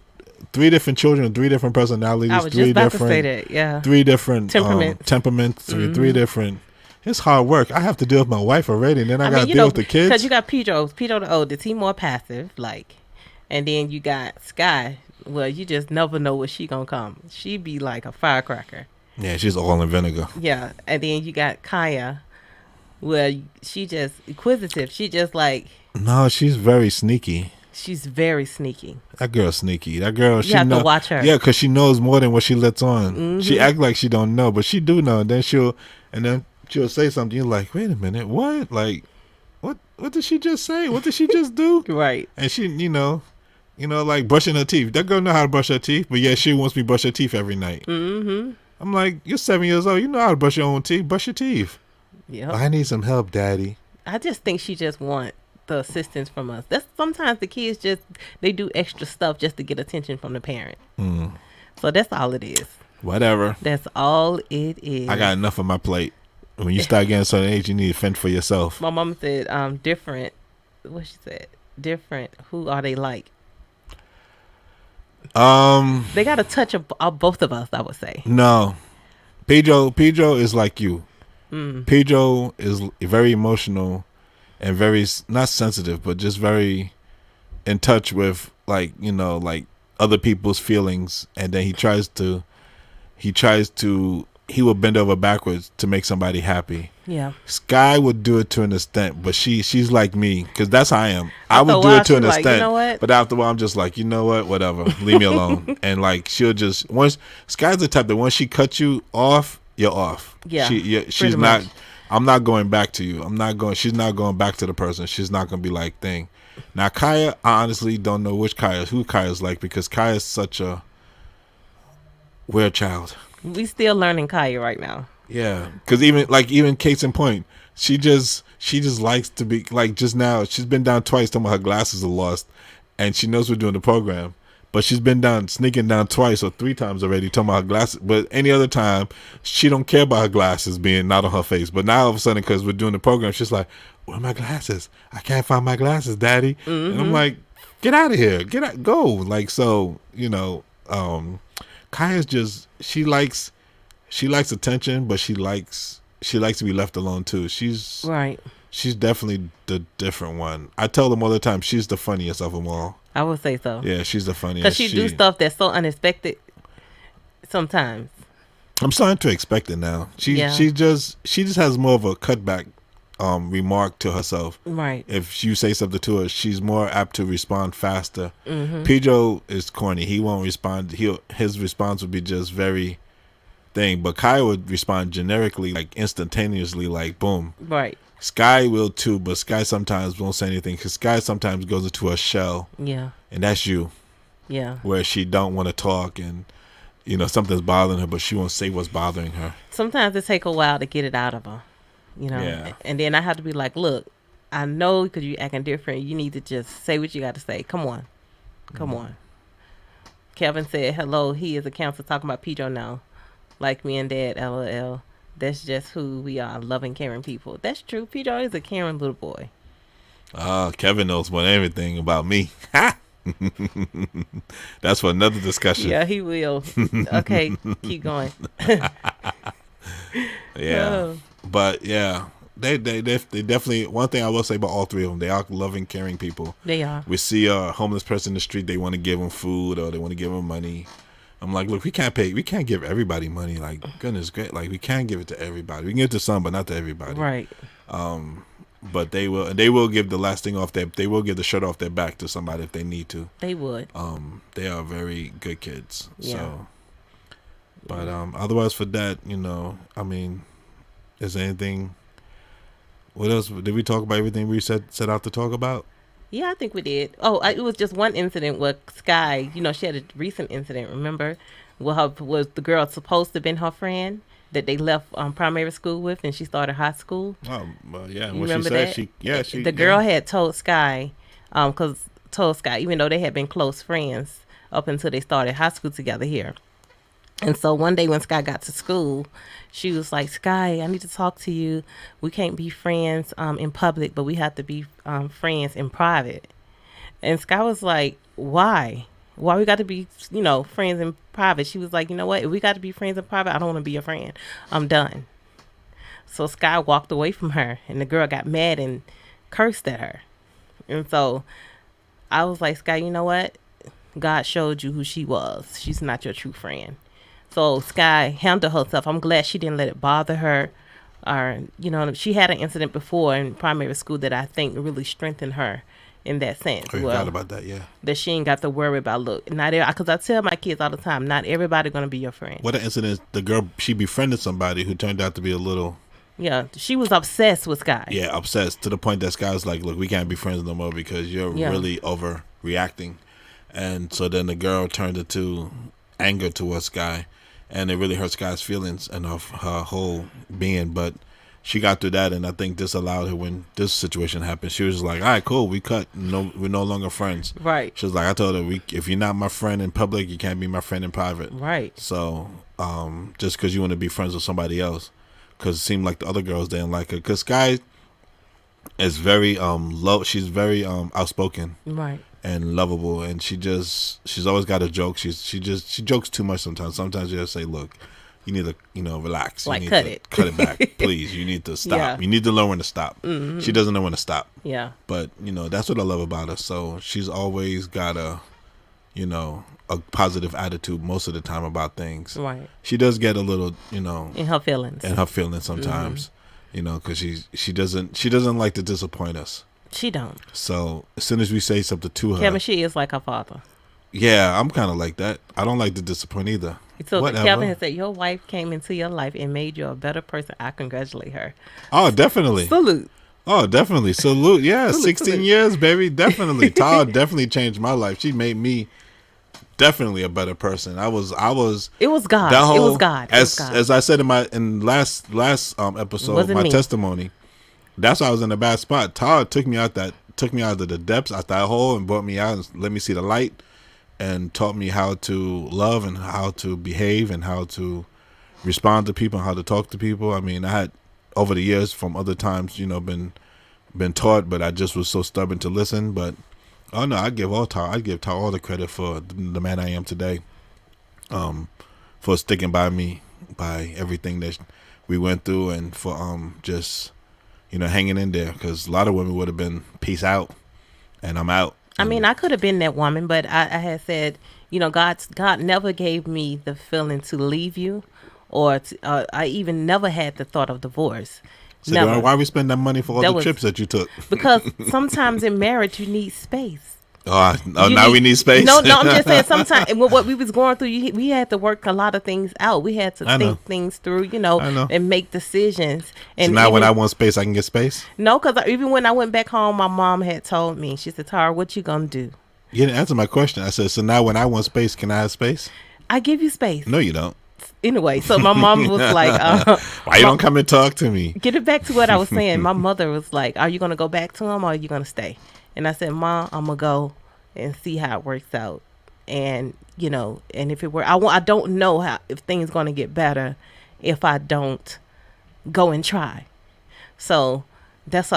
three different children, three different I personalities, was three just about to say different, that. Yeah. three different Temperaments. temperaments, three different. It's hard work. I have to deal with my wife already, and then I got to deal with the because kids. you got Pedro the oldest. He more passive, like, and then you got Sky. Well, you just never know where she gonna come. She be like a firecracker. Yeah, she's all in vinegar. Yeah, and then you got Kaya. Well, she just inquisitive. She just like No, she's very sneaky. she's very sneaky. That girl's sneaky. That girl, You have to watch her. Yeah, because she knows more than what she lets on. She act like she don't know, but she do know. And then she'll say something. You're like, wait a minute, what? Like, what did she just say? What did she just do? Right. And she, like brushing her teeth. That girl know how to brush her teeth, but yeah, she wants me to brush her teeth every night. Mm-hmm. I'm like, you're 7 years old. You know how to brush your own teeth. Brush your teeth. Yeah. I need some help, Daddy. I just think she just want the assistance from us. That's sometimes the kids they do extra stuff just to get attention from the parent. So that's all it is. Whatever. That's all it is. I got enough on my plate. When you start getting a certain age, you need to fend for yourself. My mom said, different. What she said? Different. Who are they like? They got a touch of both of us, I would say. No. Pedro is like you. Pedro is very emotional and very not sensitive, but just very in touch with like other people's feelings, and then he will bend over backwards to make somebody happy. Yeah. Sky would do it to an extent, but she's like me, because that's how I am. I After would a do while, it to an she's like, extent, you know what? but after a while I'm just like, you know what, whatever, leave me alone. And like she'll just Sky's the type that once she cuts you off, you're off. Yeah, she's not. I'm not going back to you. She's not going back to the person. She's not going to be like thing. Now Kaya, I honestly don't know who Kaya's like, because Kaya's such a weird child. We still learning Kaya right now. Yeah, because even case in point, she just likes to be like, just now she's been down twice talking about her glasses are lost, and she knows we're doing the program, but she's been sneaking down twice or three times already talking about her glasses. But any other time, she don't care about her glasses being not on her face. But now all of a sudden, because we're doing the program, she's like, where are my glasses? I can't find my glasses, Daddy. And I'm like, get out of here, go. Like, so Kaya's just she likes attention, but she likes to be left alone too. She's definitely the different one. I tell them all the time, she's the funniest of them all. I would say so. Yeah, she's the funniest. Because she do stuff that's so unexpected sometimes. I'm starting to expect it now. She just has more of a cutback remark to herself. Right. If you say something to her, she's more apt to respond faster. Pedro is corny. He won't respond. His response would be just very thing. But Kai would respond generically, like instantaneously, like boom. Right. Sky will too, but Sky sometimes won't say anything, because Sky sometimes goes into a shell. Yeah. And that's you. Yeah. Where she don't want to talk, and something's bothering her, but she won't say what's bothering her. Sometimes it take a while to get it out of her. Yeah. And then I have to be like, look, I know because you acting different. You need to just say what you got to say. Come on. Kevin said, hello, he is a counselor talking about Pedro now. Like me and Dad, LOL. That's just who we are, loving, caring people. That's true. Pedro is a caring little boy. Kevin knows more than everything about me. That's for another discussion. Yeah, he will. Okay, keep going. Yeah. Oh. But yeah, they definitely, one thing I will say about all three of them, they are loving, caring people. They are. We see a homeless person in the street, they want to give them food or they want to give them money. I'm like, look, we can't give everybody money. Like, goodness great, like we can't give it to everybody. We can give it to some, but not to everybody. Right. But they will give the last thing off they will give the shirt off their back to somebody if they need to. They would. They are very good kids. Yeah. So, but otherwise for that, I mean, is there anything? What else did we talk about? Everything we set out to talk about? Yeah, I think we did. Oh, it was just one incident where Sky, she had a recent incident, remember? Was the girl supposed to have been her friend that they left primary school with, and she started high school? Oh, well, yeah. You remember that? The girl had told Sky, even though they had been close friends up until they started high school together here. And so one day when Sky got to school, she was like, Sky, I need to talk to you. We can't be friends in public, but we have to be friends in private. And Sky was like, why? Why we got to be, friends in private? She was like, you know what? If we got to be friends in private, I don't want to be your friend. I'm done. So Sky walked away from her, and the girl got mad and cursed at her. And so I was like, Sky, you know what? God showed you who she was. She's not your true friend. So Sky handled herself. I'm glad she didn't let it bother her. Or, she had an incident before in primary school that I think really strengthened her in that sense. I forgot about that, yeah. That she ain't got to worry about, look, because I tell my kids all the time, not everybody going to be your friend. What an incident. The girl, she befriended somebody who turned out to be a little... Yeah, she was obsessed with Sky. Yeah, obsessed to the point that Sky was like, look, we can't be friends no more because you're really overreacting. And so then the girl turned it to anger towards Sky, and it really hurt Sky's feelings and her whole being. But she got through that, and I think this allowed her, when this situation happened, she was just like, all right, cool, we cut. No, we're no longer friends. Right. She was like, I told her, if you're not my friend in public, you can't be my friend in private. Right. So just because you want to be friends with somebody else. Because it seemed like the other girls didn't like her. Because Sky is very low. She's very outspoken, right, and lovable. And she's always got a joke. She jokes too much sometimes. Sometimes you just say, look, you need to relax. Like you need cut it back, please. You need to stop. Yeah. You need to learn when to stop. Mm-hmm. She doesn't know when to stop. Yeah. But that's what I love about her. So she's always got a positive attitude most of the time about things. Right. She does get a little, in her feelings. Sometimes, because she doesn't like to disappoint us. She don't. So as soon as we say something to her, Kevin, she is like her father. Yeah, I'm kind of like that. I don't like to disappoint either. So Kevin has said your wife came into your life and made you a better person. I congratulate her. Oh, definitely. Salute. Oh, definitely. Salute. Yeah, 16 years, baby. Definitely. Todd definitely changed my life. She made me definitely a better person. It was God. It was God. As I said in last episode, my testimony, that's why I was in a bad spot. Todd took me out of the depths, out that hole, and brought me out and let me see the light, and taught me how to love and how to behave and how to respond to people and how to talk to people. I mean, I had over the years from other times, been taught, but I just was so stubborn to listen. But oh no, I give Todd all the credit for the man I am today, for sticking by me, by everything that we went through, and for just hanging in there, because a lot of women would have been peace out, and I'm out. I mean, I could have been that woman, but I had said, God never gave me the feeling to leave you, or I even never had the thought of divorce. So why we spend that money for all the trips that you took? Because sometimes in marriage you need space. We need space. No, I'm just saying sometimes what we was going through, we had to work a lot of things out. We had to think things through, and make decisions. And so now when I want space, I can get space? No, because even when I went back home, my mom had told me, she said, Tara, what you gonna do? You didn't answer my question. I said, so now when I want space, can I have space? I give you space. No, you don't. Anyway, so my mom was like, why you don't come and talk to me? Get it back to what I was saying. My mother was like, are you going to go back to him or are you going to stay? And I said, Mom, I'm going to go and see how it works out. And, and if it were, I don't know if things going to get better if I don't go and try. So that's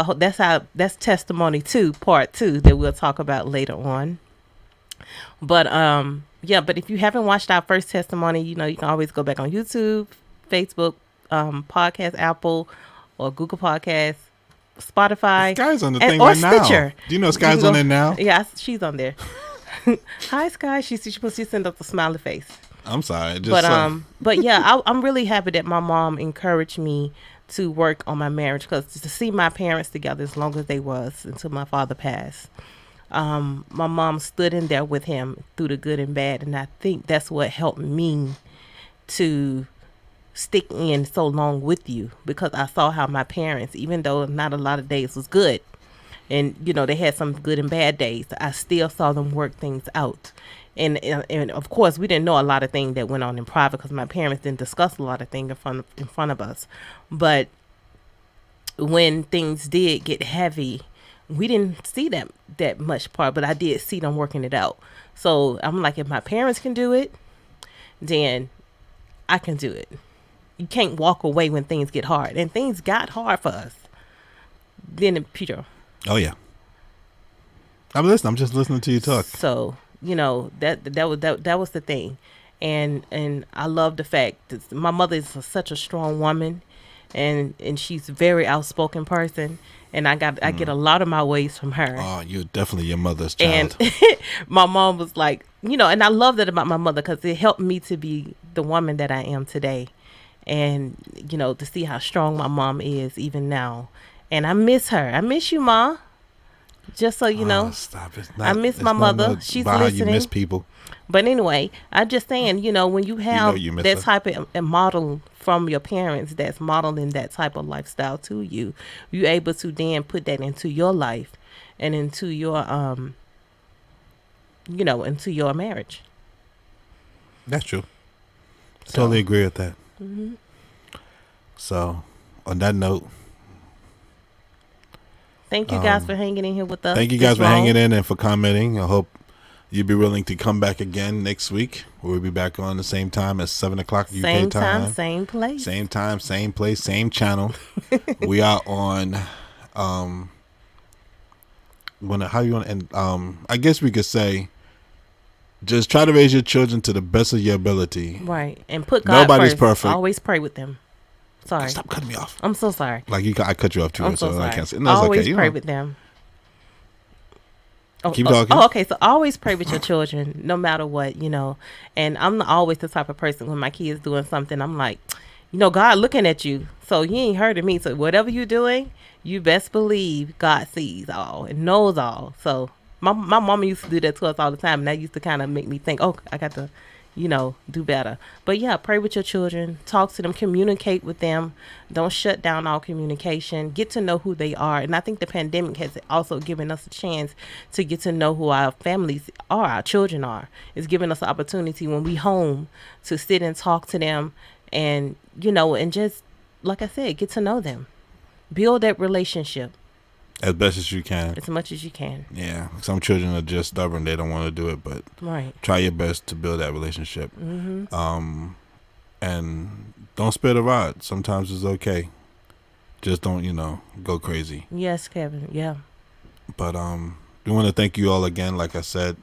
testimony 2, part 2, that we'll talk about later on. But, but if you haven't watched our first testimony, you can always go back on YouTube, Facebook, Podcast, Apple, or Google Podcasts, Spotify. Sky's on the thing right now. Stitcher. Do you know Sky's on there now? Yeah, she's on there. Hi, Sky. She sent up the smiley face. I'm sorry. But yeah, I'm really happy that my mom encouraged me to work on my marriage, because to see my parents together as long as they was until my father passed. My mom stood in there with him through the good and bad, and I think that's what helped me to stick in so long with you, because I saw how my parents, even though not a lot of days was good, and they had some good and bad days, I still saw them work things out. And of course, we didn't know a lot of things that went on in private, because my parents didn't discuss a lot of things in front of us. But when things did get heavy, we didn't see that much part, but I did see them working it out. So I'm like, if my parents can do it, then I can do it. You can't walk away when things get hard, and things got hard for us. Then Peter. Oh yeah. I'm listening. I'm just listening to you talk. So that was the thing. And I love the fact that my mother is such a strong woman, and she's a very outspoken person, and I get a lot of my ways from her. Oh, you're definitely your mother's And child. my mom was like, and I love that about my mother because it helped me to be the woman that I am today. And, to see how strong my mom is even now. And I miss her. I miss you, Ma. Just so you know. Stop it. I miss my mother. She's about listening. How you miss people. But anyway, I'm just saying, when you have you miss that her. type of a model from your parents that's modeling that type of lifestyle to you, you're able to then put that into your life and into your, into your marriage. That's true. Totally agree with that. Mm-hmm. So, on that note, thank you guys for hanging in here with us. Thank you guys for hanging in and for commenting. I hope you'll be willing to come back again next week. We'll be back on the same time at 7 o'clock UK Same time, same place. Same time, same place, same channel. We are on, how you want to end? I guess we could say, just try to raise your children to the best of your ability. Right. And put God Nobody's first. perfect. Always pray with them. Sorry. Stop cutting me off. I'm so sorry. Like I cut you off too. I'm so sorry. I can't say. No, always okay. pray with them. Keep talking. Okay. So always pray with your children, no matter what, And I'm always the type of person when my kids doing something, I'm like, God looking at you. So you ain't hurting me. So whatever you're doing, you best believe God sees all and knows all. So my mama used to do that to us all the time, and that used to kind of make me think, oh, I got to, do better. But yeah, pray with your children, talk to them, communicate with them. Don't shut down all communication. Get to know who they are. And I think the pandemic has also given us a chance to get to know who our families are, our children are. It's giving us an opportunity when we home to sit and talk to them and, and just, like I said, get to know them. Build that relationship. As best as you can. As much as you can. Yeah. Some children are just stubborn. They don't want to do it, but right. Try your best to build that relationship. Mm-hmm. And don't spare the rod. Sometimes it's okay. Just don't, go crazy. Yes, Kevin. Yeah. But we want to thank you all again. Like I said,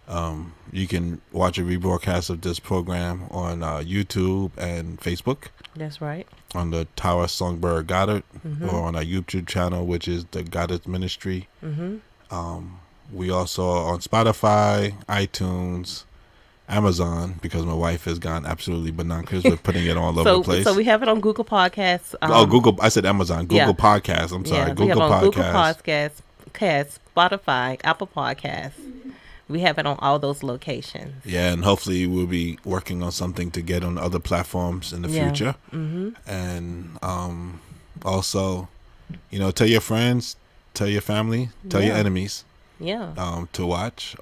you can watch a rebroadcast of this program on YouTube and Facebook. That's right. On the Tower Songbird Goddard, or on our YouTube channel, which is the GODDARD'S Ministry. We also are on Spotify, iTunes, Amazon, because my wife has gone absolutely banonkers with putting it all over the place. So we have it on Google Podcasts. Google. I said Amazon. Google Podcasts. I'm sorry. Google Podcasts. Google Podcasts, Spotify, Apple Podcasts. We have it on all those locations. Yeah, and hopefully we'll be working on something to get on other platforms in the future. And also, tell your friends, tell your family, tell your enemies. Yeah. To watch.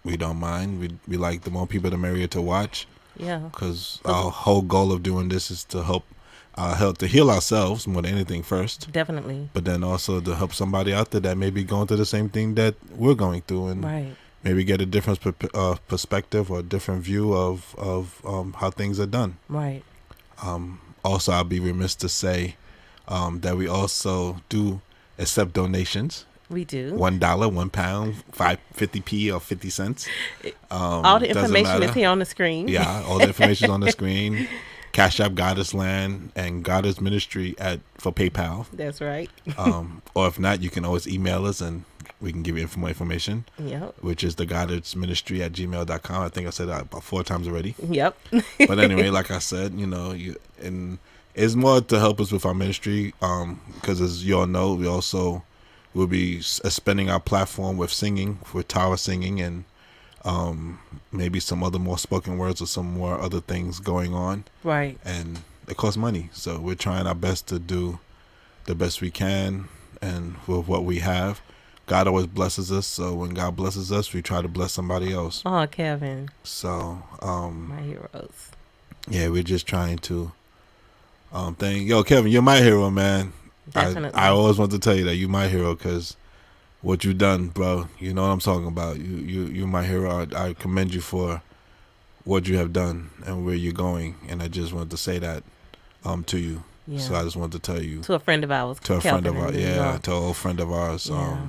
We don't mind. We like the more people, the merrier to watch. Yeah. Because our whole goal of doing this is to help to heal ourselves more than anything first. Definitely. But then also to help somebody out there that may be going through the same thing that we're going through, and maybe get a different perspective or a different view of how things are done. Right. Also, I'll be remiss to say that we also do accept donations. We do. $1, £1, 50p or 50 cents. All the information is here on the screen. Yeah, all the information is on the screen. Cash App, Goddard's Land, and Goddard's Ministry for PayPal. That's right. Or if not, you can always email us and we can give you more information. Yep. Which is the Goddard's Ministry at gmail.com. I think I said that about 4 times already. Yep. But anyway, like I said, and it's more to help us with our ministry. Because as you all know, we also will be spending our platform with singing, with Tower singing, and maybe some other more spoken words or some more other things going on. Right. And it costs money. So we're trying our best to do the best we can and with what we have. God always blesses us. So when God blesses us, we try to bless somebody else. Oh, Kevin. So, my heroes. Yeah, we're just trying to Kevin, you're my hero, man. Definitely. I always want to tell you that you're my hero because what you done, bro. You know what I'm talking about. You're my hero. I commend you for what you have done and where you're going. And I just wanted to say that to you. Yeah. So I just wanted to tell you. To a friend of ours. To a friend of ours. Yeah, to an old friend of ours. Yeah.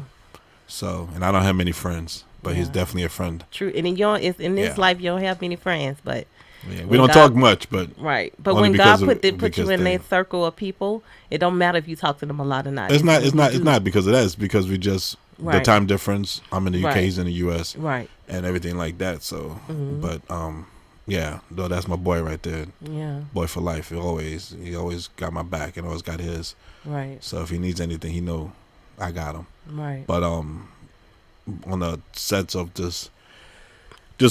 So, and I don't have many friends. but he's definitely a friend. True. And in this life, you don't have many friends, but yeah, we don't talk much, but right. But when God put you in that circle of people, it don't matter if you talk to them a lot or not. It's not because of that. It's because we just the time difference. I'm in the UK, he's in the US, right, and everything like that. So, but yeah, though that's my boy right there. Yeah, boy for life. He always got my back and always got his. Right. So if he needs anything, he know I got him. Right. But on the sense of just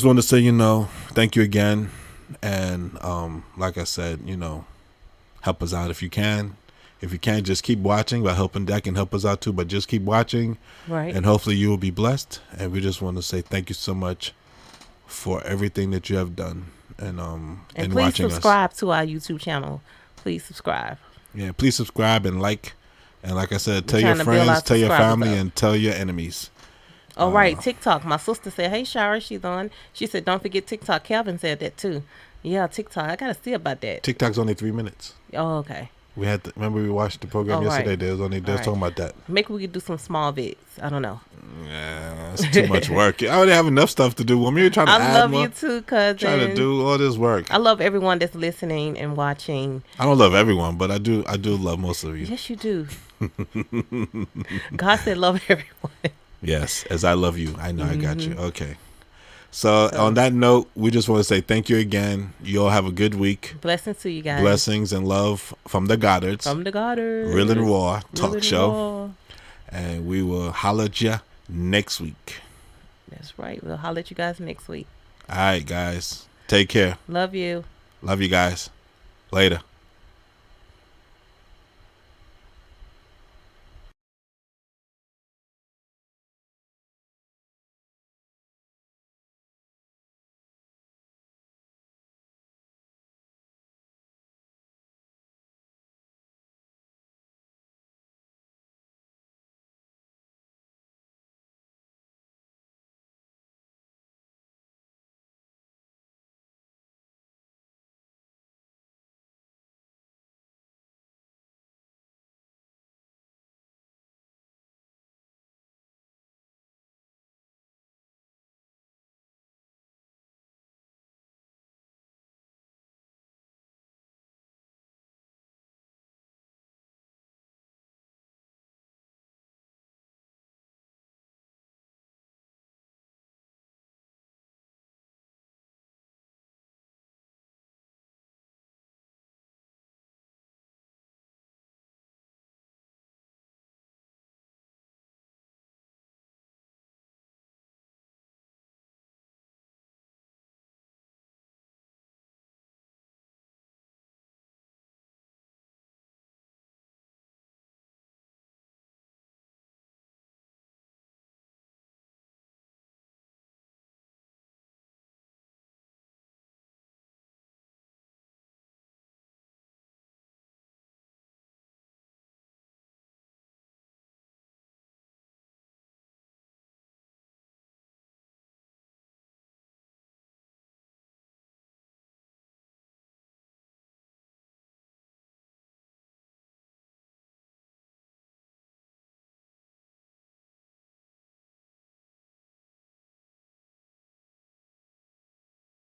want to say, thank you again. And like I said, help us out if you can. If you can't, just keep watching by helping. That can help us out too. But just keep watching, right? And hopefully you will be blessed. And we just want to say thank you so much for everything that you have done, and please watching subscribe to our YouTube channel. Please subscribe. Yeah, please subscribe and like. And like I said, tell your friends, tell your family, and tell your enemies. Oh, right. TikTok. My sister said, hey, Shara, she's on. She said, don't forget TikTok. Calvin said that, too. Yeah, TikTok. I got to see about that. TikTok's only 3 minutes. Oh, okay. Remember we watched the program yesterday? Right. They was talking about that. Maybe we could do some small bits. I don't know. Yeah, it's too much work. I already have enough stuff to do. You're trying to add I love more. You too, cousin. Trying to do all this work. I love everyone that's listening and watching. I don't love everyone, but I do love most of you. Yes, you do. God said love everyone. Yes, as I love you. I know I got you. Okay. So on that note, we just want to say thank you again. You all have a good week. Blessings to you guys. Blessings and love from the Goddards. From the Goddards. Real and Raw talk show. Raw. And we will holler at you next week. That's right. We'll holler at you guys next week. All right, guys. Take care. Love you. Love you guys. Later.